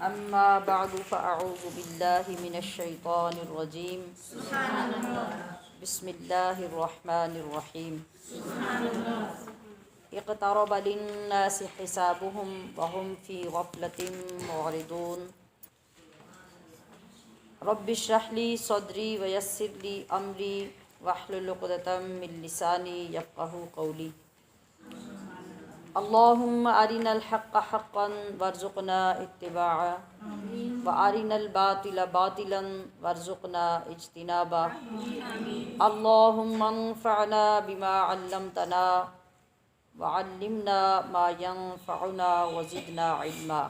اما بعد فاعوذ باللہ من الشیطان الرجیم بسم اللہ الرحمن الرحیم اقترب للناس حسابهم وهم فی غفلة معرضون رب اشرح لی صدری ویسر لی امری واحلل عقدۃ من لسانی یفقہوا قولی اللہم ارنا الحق حقا وارزقنا اتباعہ وارنا الباطل باطلا وارزقنا اجتنابہ اللہم انفعنا بما علمتنا وعلمنا ما ينفعنا وزدنا علما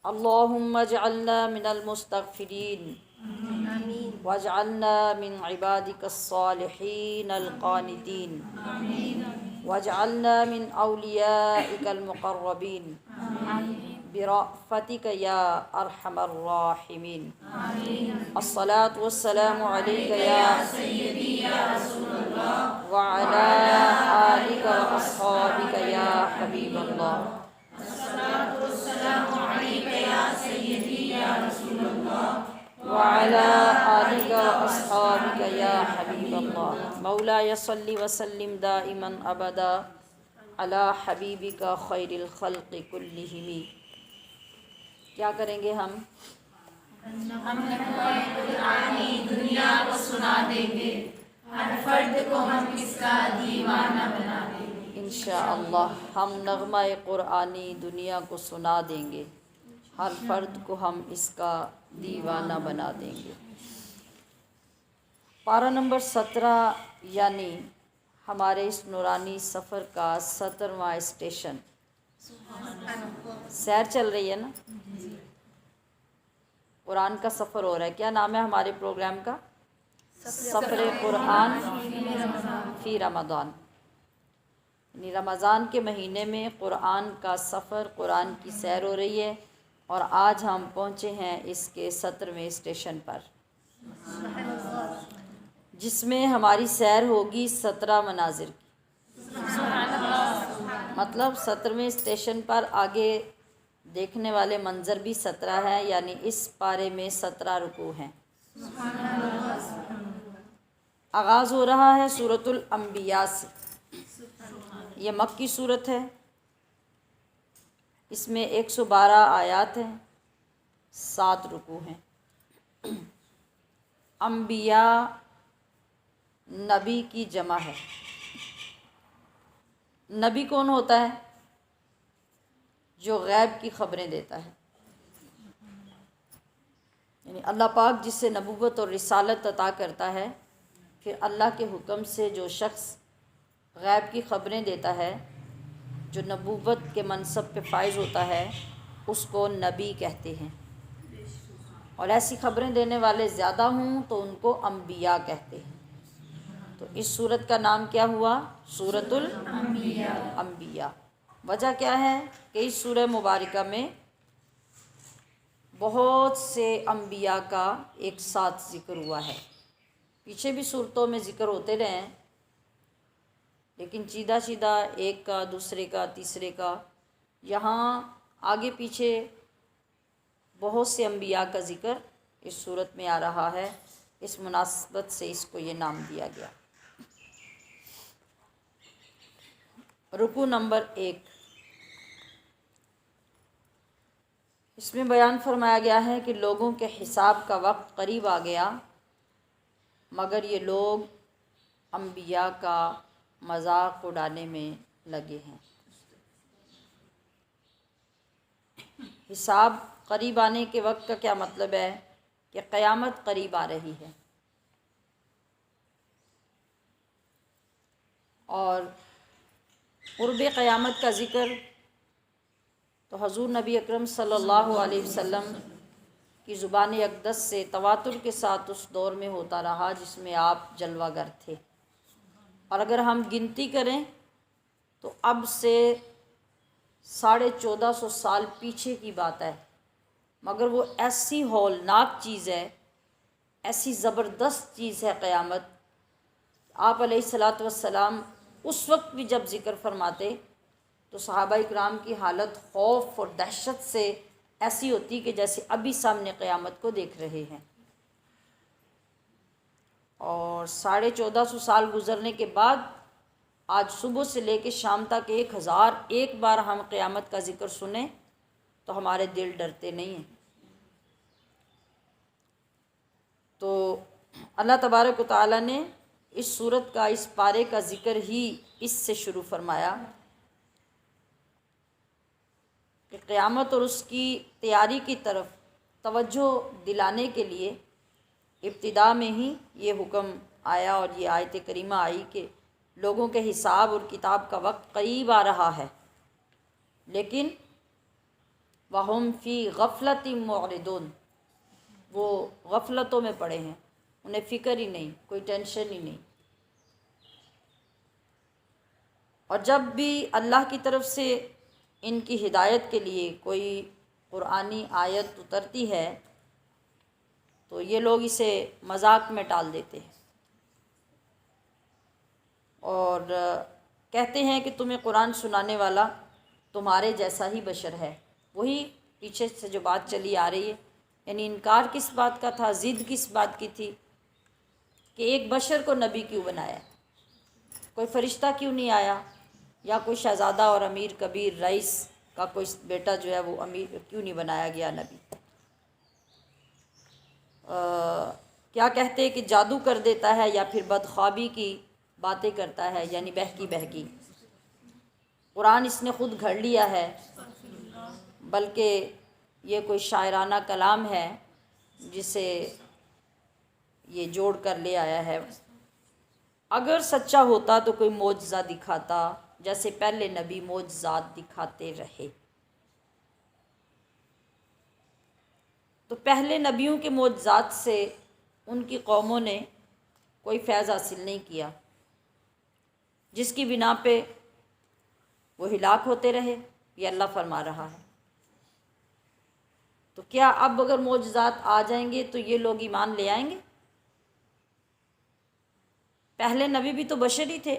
اللہم اجعلنا من المستغفرین واجعلنا من عبادک الصالحین القانتین واجعلنا من اولیائک المقربین برأفتک یا ارحم الراحمین الصلاة والسلام علیک یا سیدی یا رسول اللہ وعلی آلک واصحابک یا حبیب اللہ الصلاة والسلام علیک یا سیدی یا رسول اللہ وعلى آلك وأصحابك يا حبيب الله مولاي صل وسلم دائما أبدا على حبيبك خير الخلق كلهم. کیا کریں گے ہم قرآنی دنیا کو سنا دیں گے، ہر فرد کو ہم اس کا دیوانہ بنا دیں گے انشاءاللہ. ہم نغمہ قرآنی دنیا کو سنا دیں گے، ہر فرد کو ہم اس کا دیوانہ بنا دیں گے. پارہ نمبر 17 یعنی ہمارے اس نورانی سفر کا 17واں اسٹیشن. سیر چل رہی ہے نا، قرآن کا سفر ہو رہا ہے. کیا نام ہے ہمارے پروگرام کا؟ سفر قرآن فی رمضان. یعنی رمضان کے مہینے میں قرآن کا سفر، قرآن کی سیر ہو رہی ہے، اور آج ہم پہنچے ہیں اس کے 17ویں اسٹیشن پر، جس میں ہماری سیر ہوگی 17 مناظر کی. مطلب 17ویں اسٹیشن پر آگے دیکھنے والے منظر بھی 17 ہیں، یعنی اس پارے میں 17 رکوع ہیں. آغاز ہو رہا ہے سورۃ الانبیاء سے. یہ مکی سورت ہے، اس میں 112 آیات ہیں، 7 رکوع ہیں. انبیاء نبی کی جمع ہے. نبی کون ہوتا ہے؟ جو غیب کی خبریں دیتا ہے. یعنی اللہ پاک جس سے نبوت اور رسالت عطا کرتا ہے، پھر اللہ کے حکم سے جو شخص غیب کی خبریں دیتا ہے، جو نبوت کے منصب پہ فائز ہوتا ہے، اس کو نبی کہتے ہیں. اور ایسی خبریں دینے والے زیادہ ہوں تو ان کو انبیاء کہتے ہیں. تو اس سورت کا نام کیا ہوا؟ سورۃ الانبیاء. وجہ کیا ہے کہ اس سورہ مبارکہ میں بہت سے انبیاء کا ایک ساتھ ذکر ہوا ہے. پیچھے بھی صورتوں میں ذکر ہوتے رہے ہیں، لیکن سیدھا سیدھا ایک کا، دوسرے کا، تیسرے کا. یہاں آگے پیچھے بہت سے انبیاء کا ذکر اس صورت میں آ رہا ہے. اس مناسبت سے اس کو یہ نام دیا گیا. رکوع نمبر 1، اس میں بیان فرمایا گیا ہے کہ لوگوں کے حساب کا وقت قریب آ گیا، مگر یہ لوگ انبیاء کا مذاق اڑانے میں لگے ہیں. حساب قریب آنے کے وقت کا کیا مطلب ہے؟ کہ قیامت قریب آ رہی ہے. اور قرب قیامت کا ذکر تو حضور نبی اکرم صلی اللہ علیہ وسلم کی زبان اقدس سے تواتر کے ساتھ اس دور میں ہوتا رہا جس میں آپ جلوہ گر تھے. اور اگر ہم گنتی کریں تو اب سے 1450 سال پیچھے کی بات ہے، مگر وہ ایسی ہولناک چیز ہے، ایسی زبردست چیز ہے قیامت. آپ علیہ الصلاۃ والسلام اس وقت بھی جب ذکر فرماتے تو صحابہ اکرام کی حالت خوف اور دہشت سے ایسی ہوتی کہ جیسے ابھی سامنے قیامت کو دیکھ رہے ہیں، اور 1450 سال گزرنے کے بعد آج صبح سے لے کے شام تک 1001 بار ہم قیامت کا ذکر سنیں تو ہمارے دل ڈرتے نہیں ہیں۔ تو اللہ تبارک و تعالیٰ نے اس صورت کا، اس پارے کا ذکر ہی اس سے شروع فرمایا کہ قیامت اور اس کی تیاری کی طرف توجہ دلانے کے لیے ابتدا میں ہی یہ حکم آیا اور یہ آیت کریمہ آئی کہ لوگوں کے حساب اور کتاب کا وقت قریب آ رہا ہے، لیکن وَهُمْ فِي غَفْلَةٍ مُعْرِضُونَ، وہ غفلتوں میں پڑے ہیں، انہیں فکر ہی نہیں، کوئی ٹینشن ہی نہیں۔ اور جب بھی اللہ کی طرف سے ان کی ہدایت کے لیے کوئی قرآنی آیت اترتی ہے تو یہ لوگ اسے مذاق میں ٹال دیتے ہیں اور کہتے ہیں کہ تمہیں قرآن سنانے والا تمہارے جیسا ہی بشر ہے۔ وہی پیچھے سے جو بات چلی آ رہی ہے، یعنی انکار کس بات کا تھا، ضد کس بات کی تھی کہ ایک بشر کو نبی کیوں بنایا، کوئی فرشتہ کیوں نہیں آیا، یا کوئی شہزادہ اور امیر کبیر رئیس کا کوئی بیٹا جو ہے وہ امیر کیوں نہیں بنایا گیا نبی۔ کیا کہتے کہ جادو کر دیتا ہے یا پھر بدخوابی کی باتیں کرتا ہے، یعنی بہکی بہکی۔ قرآن اس نے خود گھڑ لیا ہے، بلکہ یہ کوئی شاعرانہ کلام ہے جسے یہ جوڑ کر لے آیا ہے۔ اگر سچا ہوتا تو کوئی معجزہ دکھاتا، جیسے پہلے نبی معجزات دکھاتے رہے۔ تو پہلے نبیوں کے معجزات سے ان کی قوموں نے کوئی فیض حاصل نہیں کیا، جس کی بنا پہ وہ ہلاک ہوتے رہے، یہ اللہ فرما رہا ہے۔ تو کیا اب اگر معجزات آ جائیں گے تو یہ لوگ ایمان لے آئیں گے؟ پہلے نبی بھی تو بشر ہی تھے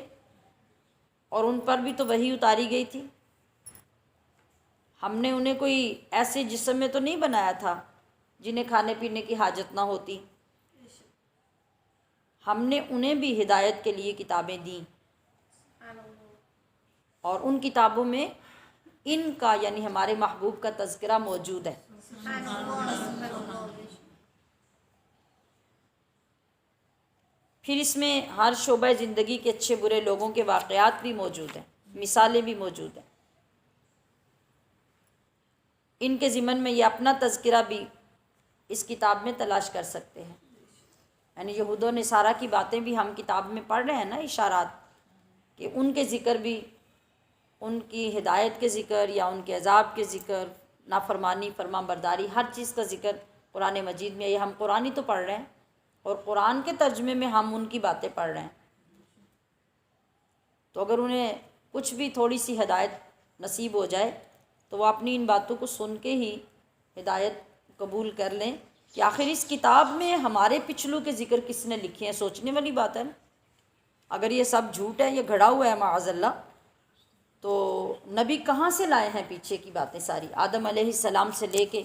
اور ان پر بھی تو وحی اتاری گئی تھی۔ ہم نے انہیں کوئی ایسے جسم میں تو نہیں بنایا تھا جنہیں کھانے پینے کی حاجت نہ ہوتی۔ ہم نے انہیں بھی ہدایت کے لیے کتابیں دیں، اور ان کتابوں میں ان کا یعنی ہمارے محبوب کا تذکرہ موجود ہے۔ پھر اس میں ہر شعبہ زندگی کے اچھے برے لوگوں کے واقعات بھی موجود ہیں، مثالیں بھی موجود ہیں۔ ان کے ضمن میں یہ اپنا تذکرہ بھی اس کتاب میں تلاش کر سکتے ہیں، یعنی یہود و نصارہ کی باتیں بھی ہم کتاب میں پڑھ رہے ہیں نا، اشارات، کہ ان کے ذکر بھی، ان کی ہدایت کے ذکر یا ان کے عذاب کے ذکر، نافرمانی، فرما برداری، ہر چیز کا ذکر قرآن مجید میں۔ یہ ہم قرآن ہی تو پڑھ رہے ہیں اور قرآن کے ترجمے میں ہم ان کی باتیں پڑھ رہے ہیں۔ تو اگر انہیں کچھ بھی تھوڑی سی ہدایت نصیب ہو جائے تو وہ اپنی ان باتوں کو سن کے ہی ہدایت قبول کر لیں کہ آخر اس کتاب میں ہمارے پچھلوں کے ذکر کس نے لکھے ہیں۔ سوچنے والی بات ہے نا، اگر یہ سب جھوٹ ہے، یہ گھڑا ہوا ہے معاذ اللہ، تو نبی کہاں سے لائے ہیں پیچھے کی باتیں ساری؟ آدم علیہ السلام سے لے کے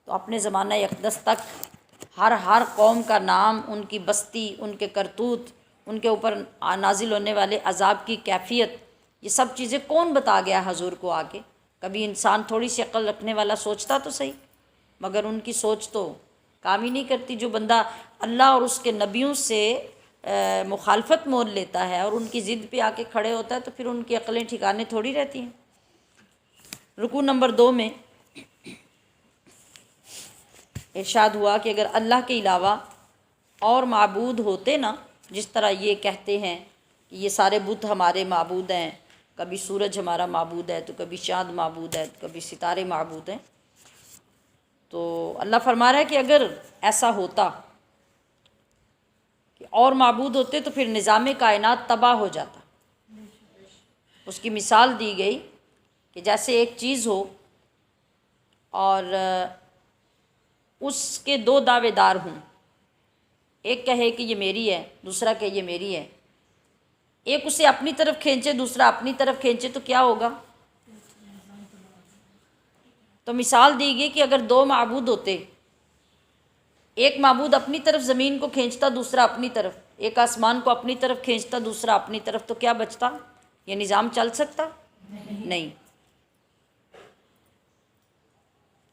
تو اپنے زمانہ اقدس تک ہر قوم کا نام، ان کی بستی، ان کے کرتوت، ان کے اوپر نازل ہونے والے عذاب کی کیفیت، یہ سب چیزیں کون بتا گیا حضور کو آ کے؟ کبھی انسان تھوڑی سی عقل رکھنے والا سوچتا تو صحیح، مگر ان کی سوچ تو کام ہی نہیں کرتی۔ جو بندہ اللہ اور اس کے نبیوں سے مخالفت مول لیتا ہے اور ان کی ضد پہ آ کے کھڑے ہوتا ہے تو پھر ان کی عقلیں ٹھکانے تھوڑی رہتی ہیں۔ رکوع نمبر 2 میں ارشاد ہوا کہ اگر اللہ کے علاوہ اور معبود ہوتے نا، جس طرح یہ کہتے ہیں کہ یہ سارے بت ہمارے معبود ہیں، کبھی سورج ہمارا معبود ہے تو کبھی چاند معبود ہے، کبھی ستارے معبود ہیں، تو اللہ فرما رہا ہے کہ اگر ایسا ہوتا کہ اور معبود ہوتے تو پھر نظام کائنات تباہ ہو جاتا۔ اس کی مثال دی گئی کہ جیسے ایک چیز ہو اور اس کے 2 دعوے دار ہوں، ایک کہے کہ یہ میری ہے، دوسرا کہ یہ میری ہے، ایک اسے اپنی طرف کھینچے، دوسرا اپنی طرف کھینچے، تو کیا ہوگا؟ تو مثال دی گئی کہ اگر دو معبود ہوتے، ایک معبود اپنی طرف زمین کو کھینچتا، دوسرا اپنی طرف، ایک آسمان کو اپنی طرف کھینچتا، دوسرا اپنی طرف، تو کیا بچتا؟ یہ نظام چل سکتا؟ نہیں۔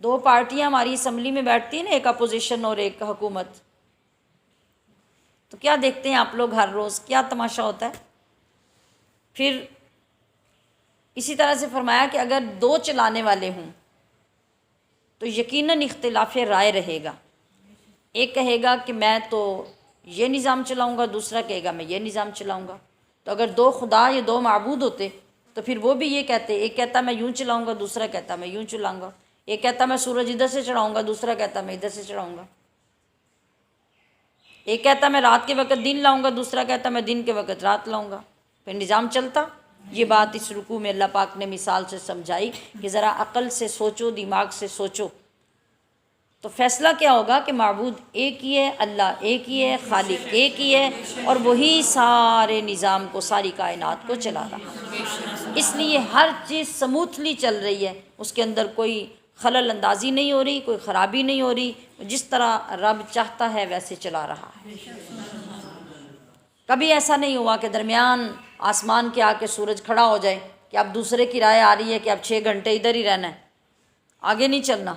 دو پارٹیاں ہماری اسمبلی میں بیٹھتی ہیں نا، ایک اپوزیشن اور ایک حکومت، تو کیا دیکھتے ہیں آپ لوگ ہر روز؟ کیا تماشا ہوتا ہے؟ پھر اسی طرح سے فرمایا کہ اگر دو چلانے والے ہوں تو یقیناً اختلاف رائے رہے گا۔ ایک کہے گا کہ میں تو یہ نظام چلاؤں گا، دوسرا کہے گا میں یہ نظام چلاؤں گا۔ تو اگر دو خدا یا دو معبود ہوتے تو پھر وہ بھی یہ کہتے، ایک کہتا میں یوں چلاؤں گا، دوسرا کہتا میں یوں چلاؤں گا، ایک کہتا میں سورج ادھر سے چڑھاؤں گا، دوسرا کہتا میں ادھر سے چڑھاؤں گا، ایک کہتا میں رات کے وقت دن لاؤں گا، دوسرا کہتا میں دن کے وقت رات لاؤں گا، پھر نظام چلتا؟ یہ بات اس رکوع میں اللہ پاک نے مثال سے سمجھائی کہ ذرا عقل سے سوچو، دماغ سے سوچو، تو فیصلہ کیا ہوگا کہ معبود ایک ہی ہے، اللہ ایک ہی ہے، خالق ایک ہی ہے، اور وہی سارے نظام کو، ساری کائنات کو چلا رہا ہے۔ اس لیے ہر چیز سموتھلی چل رہی ہے، اس کے اندر کوئی خلل اندازی نہیں ہو رہی، کوئی خرابی نہیں ہو رہی، جس طرح رب چاہتا ہے ویسے چلا رہا ہے۔ کبھی ایسا نہیں ہوا کہ درمیان آسمان کے آ کے سورج کھڑا ہو جائے کہ اب دوسرے کی رائے آ رہی ہے کہ اب 6 گھنٹے ادھر ہی رہنا ہے، آگے نہیں چلنا،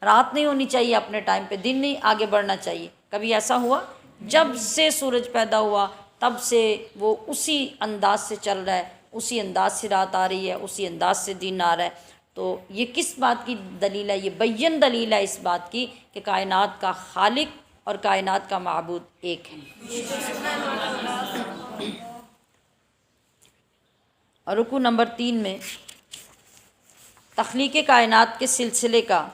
رات نہیں ہونی چاہیے اپنے ٹائم پہ، دن نہیں آگے بڑھنا چاہیے۔ کبھی ایسا ہوا؟ جب سے سورج پیدا ہوا تب سے وہ اسی انداز سے چل رہا ہے، اسی انداز سے رات آ رہی ہے، اسی انداز سے دن آ رہا ہے۔ تو یہ کس بات کی دلیل ہے؟ یہ بین دلیل ہے اس بات کی کہ کائنات کا خالق اور کائنات کا معبود ایک ہے۔ اور رکوع نمبر 3 میں تخلیق کائنات کے سلسلے کا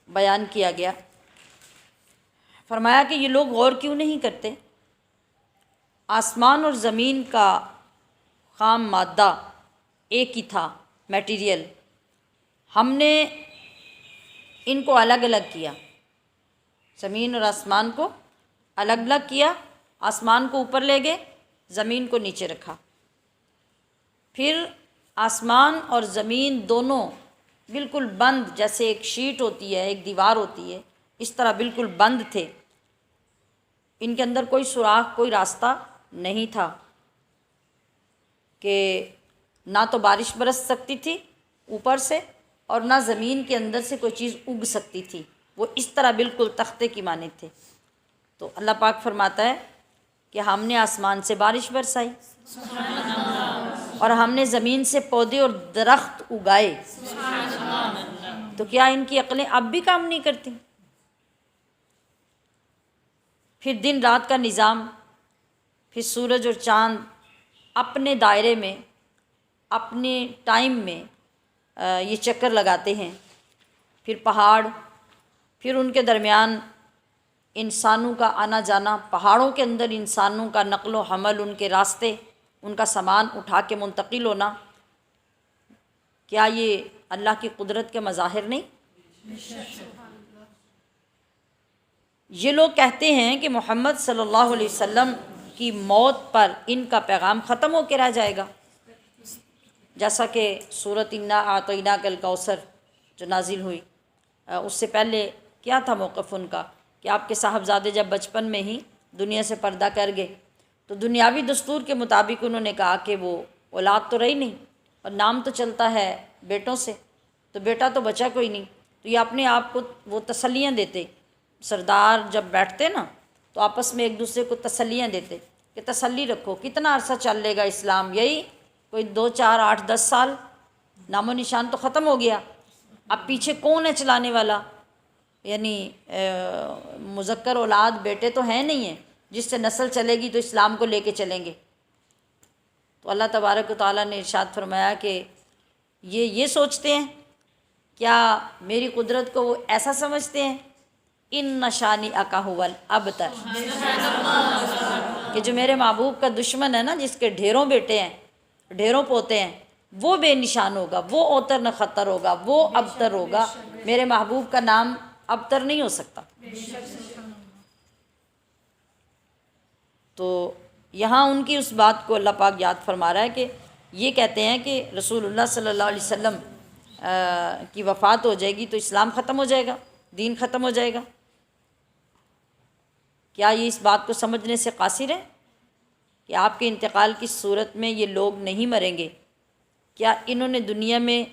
بیان کیا گیا۔ فرمایا کہ یہ لوگ غور کیوں نہیں کرتے؟ آسمان اور زمین کا خام مادہ ایک ہی تھا، میٹیریل، ہم نے ان کو الگ الگ کیا، زمین اور آسمان کو الگ الگ کیا، آسمان کو اوپر لے گئے، زمین کو نیچے رکھا، پھر آسمان اور زمین دونوں بالکل بند، جیسے ایک شیٹ ہوتی ہے، ایک دیوار ہوتی ہے، اس طرح بالکل بند تھے، ان کے اندر کوئی سوراخ، کوئی راستہ نہیں تھا کہ نہ تو بارش برس سکتی تھی اوپر سے اور نہ زمین کے اندر سے کوئی چیز اگ سکتی تھی، وہ اس طرح بالکل تختے کی مانند تھے۔ تو اللہ پاک فرماتا ہے کہ ہم نے آسمان سے بارش برسائی اور ہم نے زمین سے پودے اور درخت اگائے، تو کیا ان کی عقلیں اب بھی کام نہیں کرتی؟ پھر دن رات کا نظام، پھر سورج اور چاند اپنے دائرے میں، اپنے ٹائم میں یہ چکر لگاتے ہیں، پھر پہاڑ، پھر ان کے درمیان انسانوں کا آنا جانا، پہاڑوں کے اندر انسانوں کا نقل و حمل، ان کے راستے، ان کا سامان اٹھا کے منتقل ہونا، کیا یہ اللہ کی قدرت کے مظاہر نہیں؟ یہ لوگ کہتے ہیں کہ محمد صلی اللہ علیہ وسلم کی موت پر ان کا پیغام ختم ہو کے رہ جائے گا، جیسا کہ سورۃ انا اعطیناک الکوثر جو نازل ہوئی، اس سے پہلے کیا تھا موقف ان کا کہ آپ کے صاحبزادے جب بچپن میں ہی دنیا سے پردہ کر گئے تو دنیاوی دستور کے مطابق انہوں نے کہا کہ وہ اولاد تو رہی نہیں اور نام تو چلتا ہے بیٹوں سے، تو بیٹا تو بچا کوئی نہیں، تو یہ اپنے آپ کو وہ تسلیاں دیتے، سردار جب بیٹھتے نا تو آپس میں ایک دوسرے کو تسلیاں دیتے کہ تسلی رکھو، کتنا عرصہ چل لے گا اسلام؟ یہی کوئی 2 4 8 10 سال، نام و نشان تو ختم ہو گیا، اب پیچھے کون ہے چلانے والا؟ یعنی مذکر اولاد بیٹے تو ہیں نہیں ہیں جس سے نسل چلے گی تو اسلام کو لے کے چلیں گے۔ تو اللہ تبارک و تعالیٰ نے ارشاد فرمایا کہ یہ سوچتے ہیں، کیا میری قدرت کو وہ ایسا سمجھتے ہیں؟ ان نشانی اکا ہول ابتر، کہ جو میرے محبوب کا دشمن ہے نا، جس کے ڈھیروں بیٹے ہیں، ڈھیروں پوتے ہیں، وہ بے نشان ہوگا، وہ اوتر نہ خطر ہوگا، وہ ابتر ہوگا، میرے محبوب کا نام ابتر نہیں ہو سکتا۔ تو یہاں ان کی اس بات کو اللہ پاک یاد فرما رہا ہے کہ یہ کہتے ہیں کہ رسول اللہ صلی اللہ علیہ وسلم کی وفات ہو جائے گی تو اسلام ختم ہو جائے گا، دین ختم ہو جائے گا؟ کیا یہ اس بات کو سمجھنے سے قاصر ہے کہ آپ کے انتقال کی صورت میں یہ لوگ نہیں مریں گے؟ کیا انہوں نے دنیا میں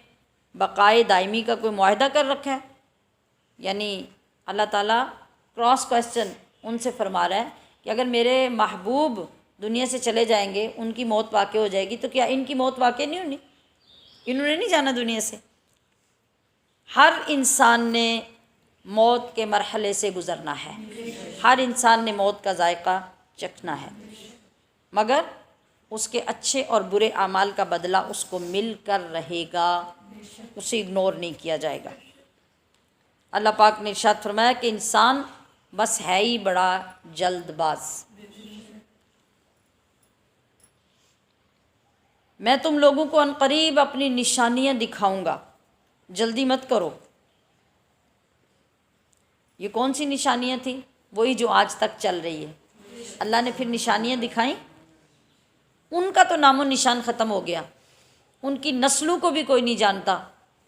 بقائے دائمی کا کوئی معاہدہ کر رکھا ہے؟ یعنی اللہ تعالیٰ کراس کویسچن ان سے فرما رہا ہے کہ اگر میرے محبوب دنیا سے چلے جائیں گے، ان کی موت واقع ہو جائے گی، تو کیا ان کی موت واقع نہیں ہونی؟ انہوں نے نہیں جانا دنیا سے۔ ہر انسان نے موت کے مرحلے سے گزرنا ہے، ہر انسان نے موت کا ذائقہ چکھنا ہے، مگر اس کے اچھے اور برے اعمال کا بدلہ اس کو مل کر رہے گا، اسے اگنور نہیں کیا جائے گا۔ اللہ پاک نے ارشاد فرمایا کہ انسان بس ہے ہی بڑا جلد باز۔ میں تم لوگوں کو عنقریب اپنی نشانیاں دکھاؤں گا، جلدی مت کرو۔ یہ کون سی نشانیاں تھیں؟ وہی جو آج تک چل رہی ہے۔ اللہ نے پھر نشانیاں دکھائیں، ان کا تو نام و نشان ختم ہو گیا، ان کی نسلوں کو بھی کوئی نہیں جانتا،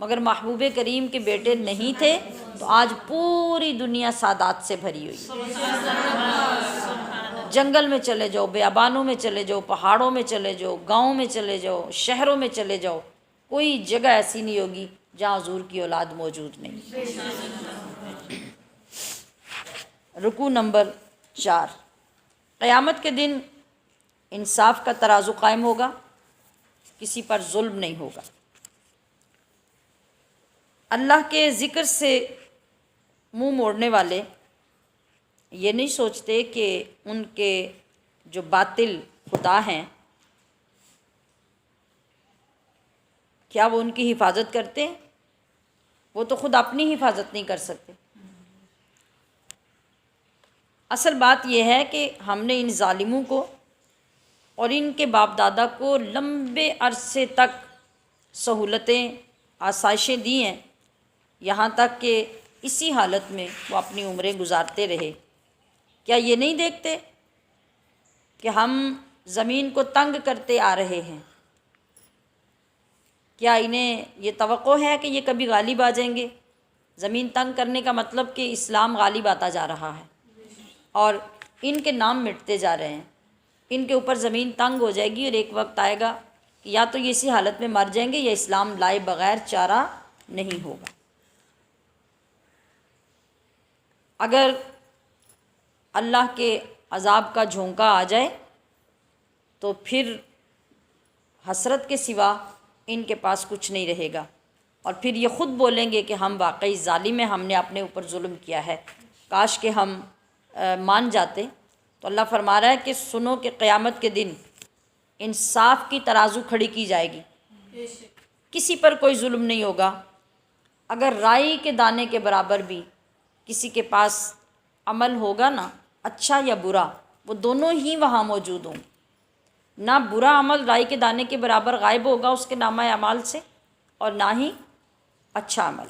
مگر محبوب کریم کے بیٹے نہیں تھے تو آج پوری دنیا سعادات سے بھری ہوئی۔ جنگل میں چلے جاؤ، بیابانوں میں چلے جاؤ، پہاڑوں میں چلے جاؤ، گاؤں میں چلے جاؤ، شہروں میں چلے جاؤ، کوئی جگہ ایسی نہیں ہوگی جہاں حضور کی اولاد موجود نہیں۔ رکوع نمبر 4، قیامت کے دن انصاف کا ترازو قائم ہوگا، کسی پر ظلم نہیں ہوگا۔ اللہ کے ذکر سے منہ موڑنے والے یہ نہیں سوچتے کہ ان کے جو باطل خدا ہیں کیا وہ ان کی حفاظت کرتے ہیں؟ وہ تو خود اپنی حفاظت نہیں کر سکتے۔ اصل بات یہ ہے کہ ہم نے ان ظالموں کو اور ان کے باپ دادا کو لمبے عرصے تک سہولتیں، آسائشیں دی ہیں، یہاں تک کہ اسی حالت میں وہ اپنی عمریں گزارتے رہے۔ کیا یہ نہیں دیکھتے کہ ہم زمین کو تنگ کرتے آ رہے ہیں؟ کیا انہیں یہ توقع ہے کہ یہ کبھی غالب آ جائیں گے؟ زمین تنگ کرنے کا مطلب کہ اسلام غالب آتا جا رہا ہے اور ان کے نام مٹتے جا رہے ہیں، ان کے اوپر زمین تنگ ہو جائے گی اور ایک وقت آئے گا کہ یا تو یہ اسی حالت میں مر جائیں گے یا اسلام لائے بغیر چارہ نہیں ہوگا۔ اگر اللہ کے عذاب کا جھونکا آ جائے تو پھر حسرت کے سوا ان کے پاس کچھ نہیں رہے گا، اور پھر یہ خود بولیں گے کہ ہم واقعی ظالم ہیں، ہم نے اپنے اوپر ظلم کیا ہے، کاش کہ ہم مان جاتے۔ تو اللہ فرما رہا ہے کہ سنو کہ قیامت کے دن انصاف کی ترازو کھڑی کی جائے گی، کسی پر کوئی ظلم نہیں ہوگا۔ اگر رائی کے دانے کے برابر بھی کسی کے پاس عمل ہوگا نا، اچھا یا برا، وہ دونوں ہی وہاں موجود ہوں۔ نہ برا عمل رائی کے دانے کے برابر غائب ہوگا اس کے نامہ اعمال سے، اور نہ ہی اچھا عمل۔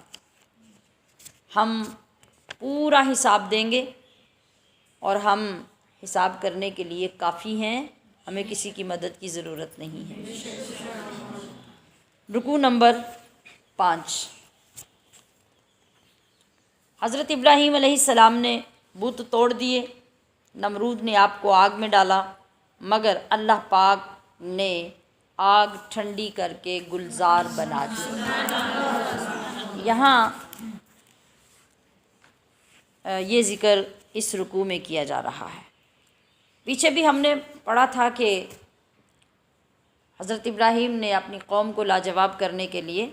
ہم پورا حساب دیں گے اور ہم حساب کرنے کے لیے کافی ہیں، ہمیں کسی کی مدد کی ضرورت نہیں ہے۔ رکوع نمبر 5، حضرت ابراہیم علیہ السلام نے بت توڑ دیے، نمرود نے آپ کو آگ میں ڈالا، مگر اللہ پاک نے آگ ٹھنڈی کر کے گلزار بنا دی۔ یہاں یہ ذکر اس رکوع میں کیا جا رہا ہے۔ پیچھے بھی ہم نے پڑھا تھا کہ حضرت ابراہیم نے اپنی قوم کو لاجواب کرنے کے لیے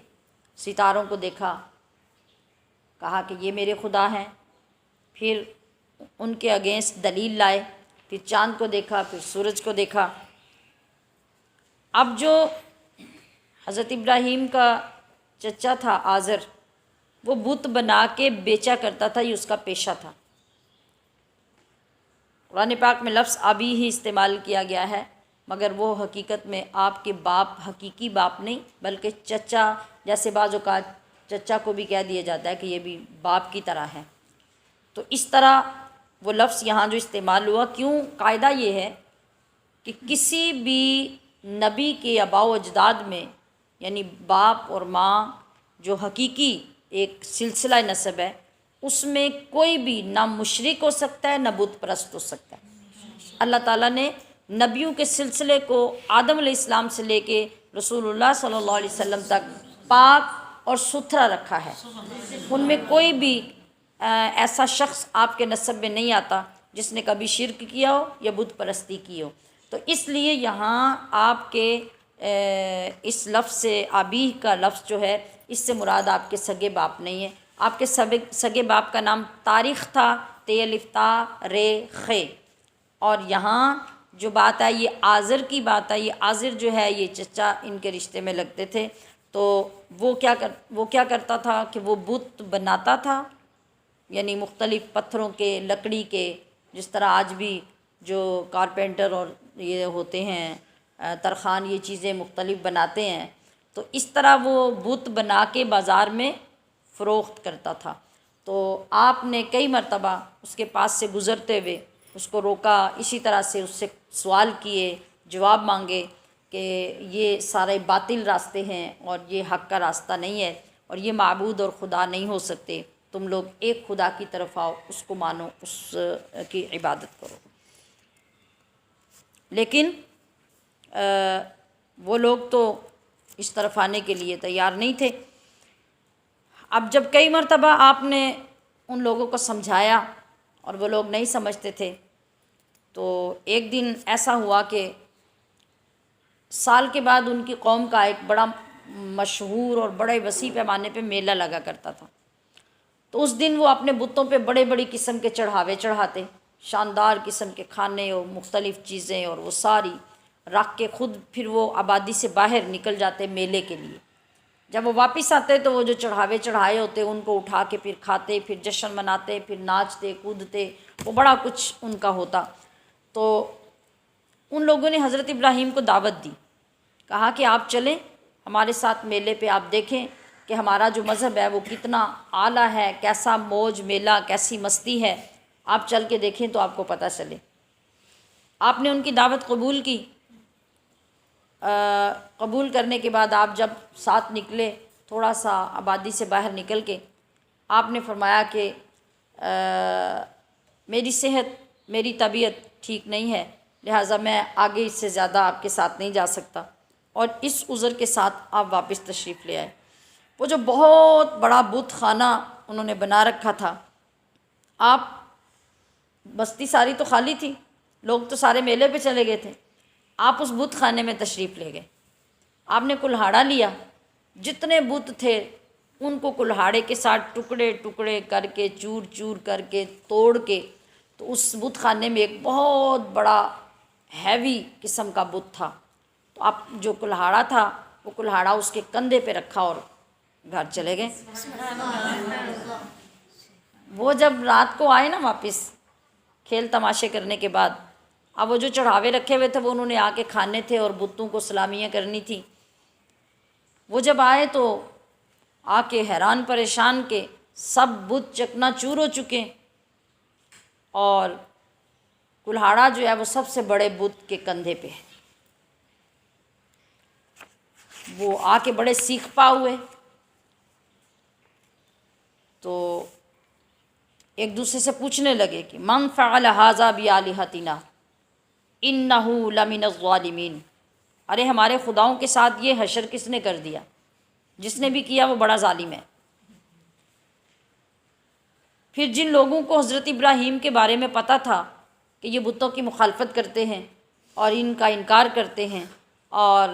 ستاروں کو دیکھا، کہا کہ یہ میرے خدا ہیں، پھر ان کے اگینسٹ دلیل لائے، پھر چاند کو دیکھا، پھر سورج کو دیکھا۔ اب جو حضرت ابراہیم کا چچا تھا آزر، وہ بت بنا کے بیچا کرتا تھا، یہ اس کا پیشہ تھا۔ قرآن پاک میں لفظ ابی ہی استعمال کیا گیا ہے، مگر وہ حقیقت میں آپ کے باپ، حقیقی باپ نہیں بلکہ چچا، جیسے بعض اوقات چچا کو بھی کہہ دیا جاتا ہے کہ یہ بھی باپ کی طرح ہے، تو اس طرح وہ لفظ یہاں جو استعمال ہوا۔ کیوں؟ قاعدہ یہ ہے کہ کسی بھی نبی کے آباء و اجداد میں، یعنی باپ اور ماں جو حقیقی ایک سلسلہ نسب ہے اس میں کوئی بھی نہ مشرک ہو سکتا ہے نہ بت پرست ہو سکتا ہے۔ اللہ تعالیٰ نے نبیوں کے سلسلے کو آدم علیہ السلام سے لے کے رسول اللہ صلی اللہ علیہ وسلم تک پاک اور ستھرا رکھا ہے۔ ان میں کوئی بھی ایسا شخص آپ کے نسب میں نہیں آتا جس نے کبھی شرک کیا ہو یا بت پرستی کی ہو۔ تو اس لیے یہاں آپ کے اس لفظ سے آبی کا لفظ جو ہے اس سے مراد آپ کے سگے باپ نہیں ہے۔ آپ کے سگے باپ کا نام تاریخ تھا، تے الف تا رے خے، اور یہاں جو بات ہے یہ آذر کی بات ہے۔ یہ آذر جو ہے یہ چچا ان کے رشتے میں لگتے تھے۔ تو وہ کیا کرتا تھا کہ وہ بت بناتا تھا، یعنی مختلف پتھروں کے، لکڑی کے، جس طرح آج بھی جو کارپینٹر اور یہ ہوتے ہیں ترخان یہ چیزیں مختلف بناتے ہیں، تو اس طرح وہ بت بنا کے بازار میں فروخت کرتا تھا۔ تو آپ نے کئی مرتبہ اس کے پاس سے گزرتے ہوئے اس کو روکا، اسی طرح سے اس سے سوال کیے، جواب مانگے کہ یہ سارے باطل راستے ہیں اور یہ حق کا راستہ نہیں ہے، اور یہ معبود اور خدا نہیں ہو سکتے، تم لوگ ایک خدا کی طرف آؤ، اس کو مانو، اس کی عبادت کرو۔ لیکن وہ لوگ تو اس طرف آنے کے لیے تیار نہیں تھے۔ اب جب کئی مرتبہ آپ نے ان لوگوں کو سمجھایا اور وہ لوگ نہیں سمجھتے تھے، تو ایک دن ایسا ہوا کہ سال کے بعد ان کی قوم کا ایک بڑا مشہور اور بڑے وسیع پیمانے پہ میلہ لگا کرتا تھا۔ تو اس دن وہ اپنے بتوں پہ بڑے بڑی قسم کے چڑھاوے چڑھاتے، شاندار قسم کے کھانے اور مختلف چیزیں، اور وہ ساری رکھ کے خود پھر وہ آبادی سے باہر نکل جاتے میلے کے لیے۔ جب وہ واپس آتے تو وہ جو چڑھاوے چڑھائے ہوتے ان کو اٹھا کے پھر کھاتے، پھر جشن مناتے، پھر ناچتے کودتے، وہ بڑا کچھ ان کا ہوتا۔ تو ان لوگوں نے حضرت ابراہیم کو دعوت دی، کہا کہ آپ چلیں ہمارے ساتھ میلے پہ، آپ دیکھیں کہ ہمارا جو مذہب ہے وہ کتنا اعلیٰ ہے، کیسا موج میلہ، کیسی مستی ہے، آپ چل کے دیکھیں تو آپ کو پتہ چلے۔ آپ نے ان کی دعوت قبول کی۔ قبول کرنے کے بعد آپ جب ساتھ نکلے، تھوڑا سا آبادی سے باہر نکل کے، آپ نے فرمایا کہ میری صحت، میری طبیعت ٹھیک نہیں ہے، لہٰذا میں آگے اس سے زیادہ آپ کے ساتھ نہیں جا سکتا، اور اس عذر کے ساتھ آپ واپس تشریف لے آئے۔ وہ جو بہت بڑا بت خانہ انہوں نے بنا رکھا تھا، آپ بستی ساری تو خالی تھی، لوگ تو سارے میلے پہ چلے گئے تھے، آپ اس بت خانے میں تشریف لے گئے۔ آپ نے کلہاڑا لیا، جتنے بت تھے ان کو کلہاڑے کے ساتھ ٹکڑے ٹکڑے کر کے، چور چور کر کے، توڑ کے، تو اس بت خانے میں ایک بہت بڑا ہیوی قسم کا بت تھا۔ تو آپ جو کلہاڑا تھا وہ کلہاڑا اس کے کندھے پہ رکھا اور گھر چلے گئے۔ وہ جب رات کو آئے نا واپس کھیل تماشے کرنے کے بعد، اب وہ جو چڑھاوے رکھے ہوئے تھے وہ انہوں نے آ کے کھانے تھے اور بتوں کو سلامیاں کرنی تھی۔ وہ جب آئے تو آ کے حیران پریشان کہ سب بت چکنا چور ہو چکے، اور کلہاڑا جو ہے وہ سب سے بڑے بت کے کندھے پہ ہے۔ وہ آ کے بڑے سیخ پا ہوئے، تو ایک دوسرے سے پوچھنے لگے کہ من فعل ھذا بآلہتنا انہ لمن الظالمین، ارے ہمارے خداؤں کے ساتھ یہ حشر کس نے کر دیا؟ جس نے بھی کیا وہ بڑا ظالم ہے۔ پھر جن لوگوں کو حضرت ابراہیم کے بارے میں پتہ تھا کہ یہ بتوں کی مخالفت کرتے ہیں اور ان کا انکار کرتے ہیں اور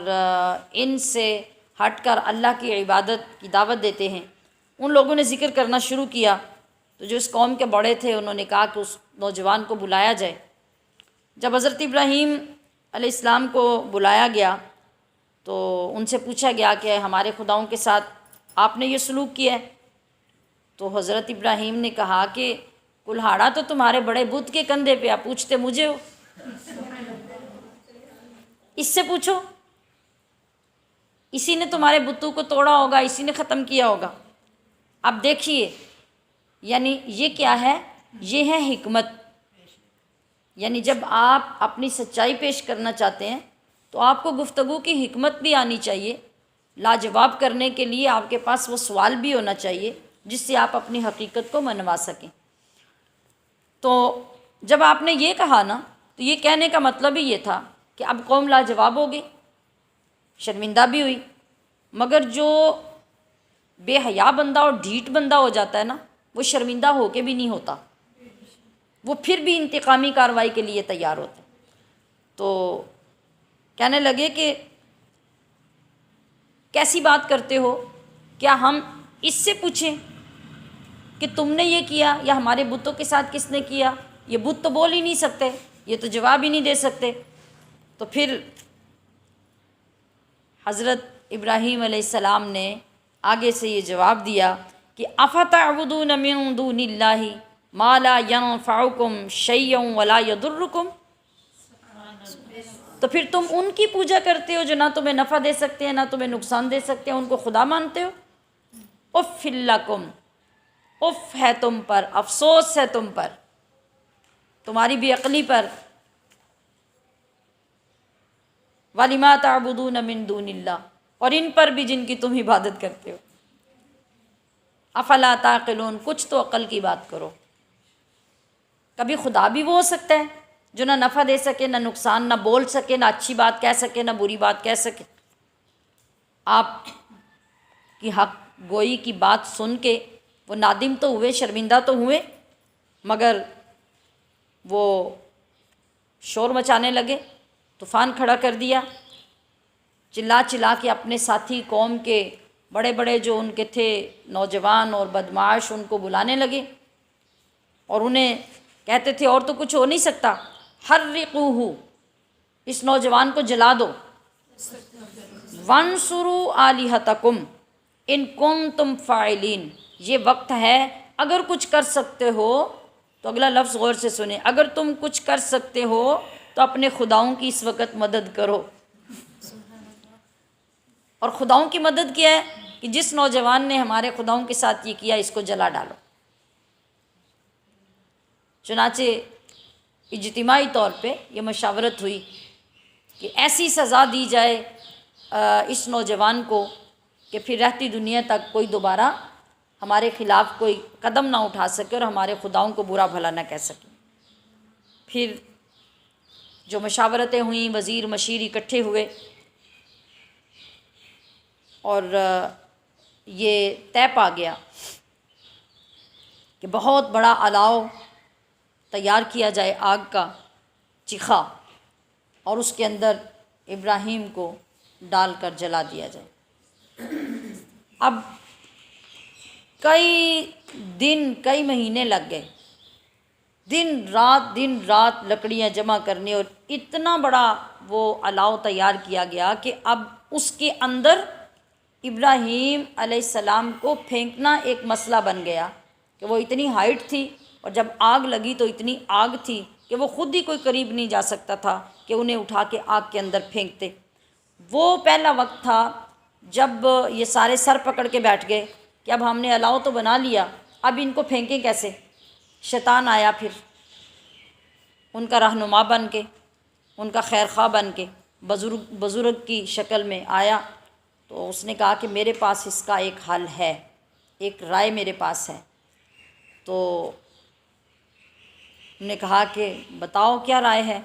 ان سے ہٹ کر اللہ کی عبادت کی دعوت دیتے ہیں، ان لوگوں نے ذکر کرنا شروع کیا۔ تو جو اس قوم کے بڑے تھے انہوں نے کہا کہ اس نوجوان کو بلایا جائے۔ جب حضرت ابراہیم علیہ السلام کو بلایا گیا تو ان سے پوچھا گیا کہ ہمارے خداؤں کے ساتھ آپ نے یہ سلوک کیا ہے؟ تو حضرت ابراہیم نے کہا کہ کلہاڑا تو تمہارے بڑے بت کے کندھے پہ، آپ پوچھتے مجھے ہو؟ اس سے پوچھو، اسی نے تمہارے بتوں کو توڑا ہوگا، اسی نے ختم کیا ہوگا۔ اب دیکھیے، یعنی یہ کیا ہے؟ یہ ہے حکمت۔ یعنی جب آپ اپنی سچائی پیش کرنا چاہتے ہیں تو آپ کو گفتگو کی حکمت بھی آنی چاہیے لاجواب کرنے کے لیے آپ کے پاس وہ سوال بھی ہونا چاہیے جس سے آپ اپنی حقیقت کو منوا سکیں۔ تو جب آپ نے یہ کہا نا تو یہ کہنے کا مطلب ہی یہ تھا کہ اب قوم لاجواب ہو گئی، شرمندہ بھی ہوئی، مگر جو بے حیا بندہ اور ڈھیٹ بندہ ہو جاتا ہے نا وہ شرمندہ ہو کے بھی نہیں ہوتا، وہ پھر بھی انتقامی کارروائی کے لیے تیار ہوتا ہے۔ تو کہنے لگے کہ کیسی بات کرتے ہو، کیا ہم اس سے پوچھیں کہ تم نے یہ کیا یا ہمارے بتوں کے ساتھ کس نے کیا؟ یہ بت تو بول ہی نہیں سکتے، یہ تو جواب ہی نہیں دے سکتے۔ تو پھر حضرت ابراہیم علیہ السلام نے آگے سے یہ جواب دیا کہ افتعبدون من دون اللہ ما لا ينفعکم شیئا ولا یضرکم، تو پھر تم ان کی پوجا کرتے ہو جو نہ تمہیں نفع دے سکتے ہیں نہ تمہیں نقصان دے سکتے ہیں، ان کو خدا مانتے ہو۔ اف لکم، اف ہے تم پر، افسوس ہے تم پر، تمہاری بے عقلی پر۔ وَلِمَا تَعْبُدُونَ مِن دُونِ اللَّهِ، اور ان پر بھی جن کی تم عبادت کرتے ہو۔ افلا تعقلون، کچھ تو عقل کی بات کرو۔ کبھی خدا بھی وہ ہو سکتا ہے جو نہ نفع دے سکے نہ نقصان، نہ بول سکے نہ اچھی بات کہہ سکے نہ بری بات کہہ سکے۔ آپ کی حق گوئی کی بات سن کے وہ نادم تو ہوئے، شرمندہ تو ہوئے، مگر وہ شور مچانے لگے، طوفان کھڑا کر دیا، چلا چلا کے اپنے ساتھی قوم کے بڑے بڑے جو ان کے تھے نوجوان اور بدمعاش ان کو بلانے لگے اور انہیں کہتے تھے اور تو کچھ ہو نہیں سکتا، حرقوہ، اس نوجوان کو جلا دو، وانصروا آلہتکم ان کنتم فاعلین، یہ وقت ہے اگر کچھ کر سکتے ہو تو اگلا لفظ غور سے سنیں، اگر تم کچھ کر سکتے ہو تو اپنے خداؤں کی اس وقت مدد کرو۔ اور خداؤں کی مدد کیا ہے کہ جس نوجوان نے ہمارے خداؤں کے ساتھ یہ کیا اس کو جلا ڈالو۔ چنانچہ اجتماعی طور پہ یہ مشاورت ہوئی کہ ایسی سزا دی جائے اس نوجوان کو کہ پھر رہتی دنیا تک کوئی دوبارہ ہمارے خلاف کوئی قدم نہ اٹھا سکے اور ہمارے خداؤں کو برا بھلا نہ کہہ سکے۔ پھر جو مشاورتیں ہوئیں، وزیر مشیر اکٹھے ہوئے اور یہ طے پا گیا کہ بہت بڑا الاؤ تیار کیا جائے آگ کا چیخا اور اس کے اندر ابراہیم کو ڈال کر جلا دیا جائے۔ اب کئی دن کئی مہینے لگ گئے، دن رات لکڑیاں جمع کرنے، اور اتنا بڑا وہ الاؤ تیار کیا گیا کہ اب اس کے اندر ابراہیم علیہ السلام کو پھینکنا ایک مسئلہ بن گیا کہ وہ اتنی ہائٹ تھی اور جب آگ لگی تو اتنی آگ تھی کہ وہ خود ہی کوئی قریب نہیں جا سکتا تھا کہ انہیں اٹھا کے آگ کے اندر پھینکتے۔ وہ پہلا وقت تھا جب یہ سارے سر پکڑ کے بیٹھ گئے کہ اب ہم نے الاؤ تو بنا لیا، اب ان کو پھینکیں کیسے؟ شیطان آیا پھر ان کا رہنما بن کے، ان کا خیر خواہ بن کے بزرگ کی شکل میں آیا، تو اس نے کہا کہ میرے پاس اس کا ایک حل ہے، ایک رائے میرے پاس ہے۔ تو انہوں نے کہا کہ بتاؤ کیا رائے ہے؟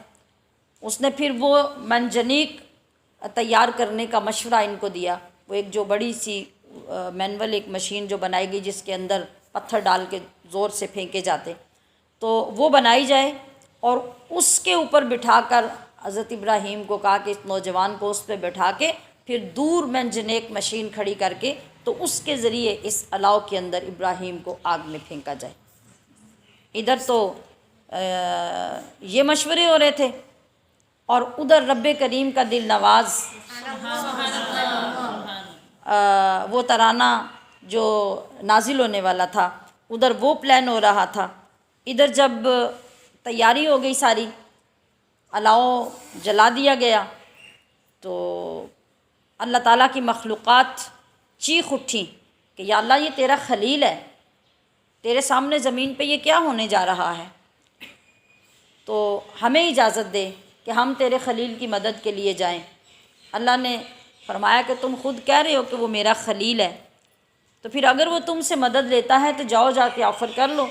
اس نے پھر وہ منجنیق تیار کرنے کا مشورہ ان کو دیا، وہ ایک جو بڑی سی مینول ایک مشین جو بنائی گئی جس کے اندر پتھر ڈال کے زور سے پھینکے جاتے، تو وہ بنائی جائے اور اس کے اوپر بٹھا کر حضرت ابراہیم کو کہا کہ اس نوجوان کو اس پہ بٹھا کے پھر دور منجنیق مشین کھڑی کر کے تو اس کے ذریعے اس الاؤ کے اندر ابراہیم کو آگ میں پھینکا جائے۔ ادھر تو یہ مشورے ہو رہے تھے اور ادھر رب کریم کا دل نواز وہ ترانہ جو نازل ہونے والا تھا، ادھر وہ پلان ہو رہا تھا۔ ادھر جب تیاری ہو گئی ساری، الاؤ جلا دیا گیا، تو اللہ تعالیٰ کی مخلوقات چیخ اٹھیں کہ یا اللہ یہ تیرا خلیل ہے، تیرے سامنے زمین پہ یہ کیا ہونے جا رہا ہے، تو ہمیں اجازت دے کہ ہم تیرے خلیل کی مدد کے لیے جائیں۔ اللہ نے فرمایا کہ تم خود کہہ رہے ہو کہ وہ میرا خلیل ہے، تو پھر اگر وہ تم سے مدد لیتا ہے تو جاؤ جا کے آفر کر لو۔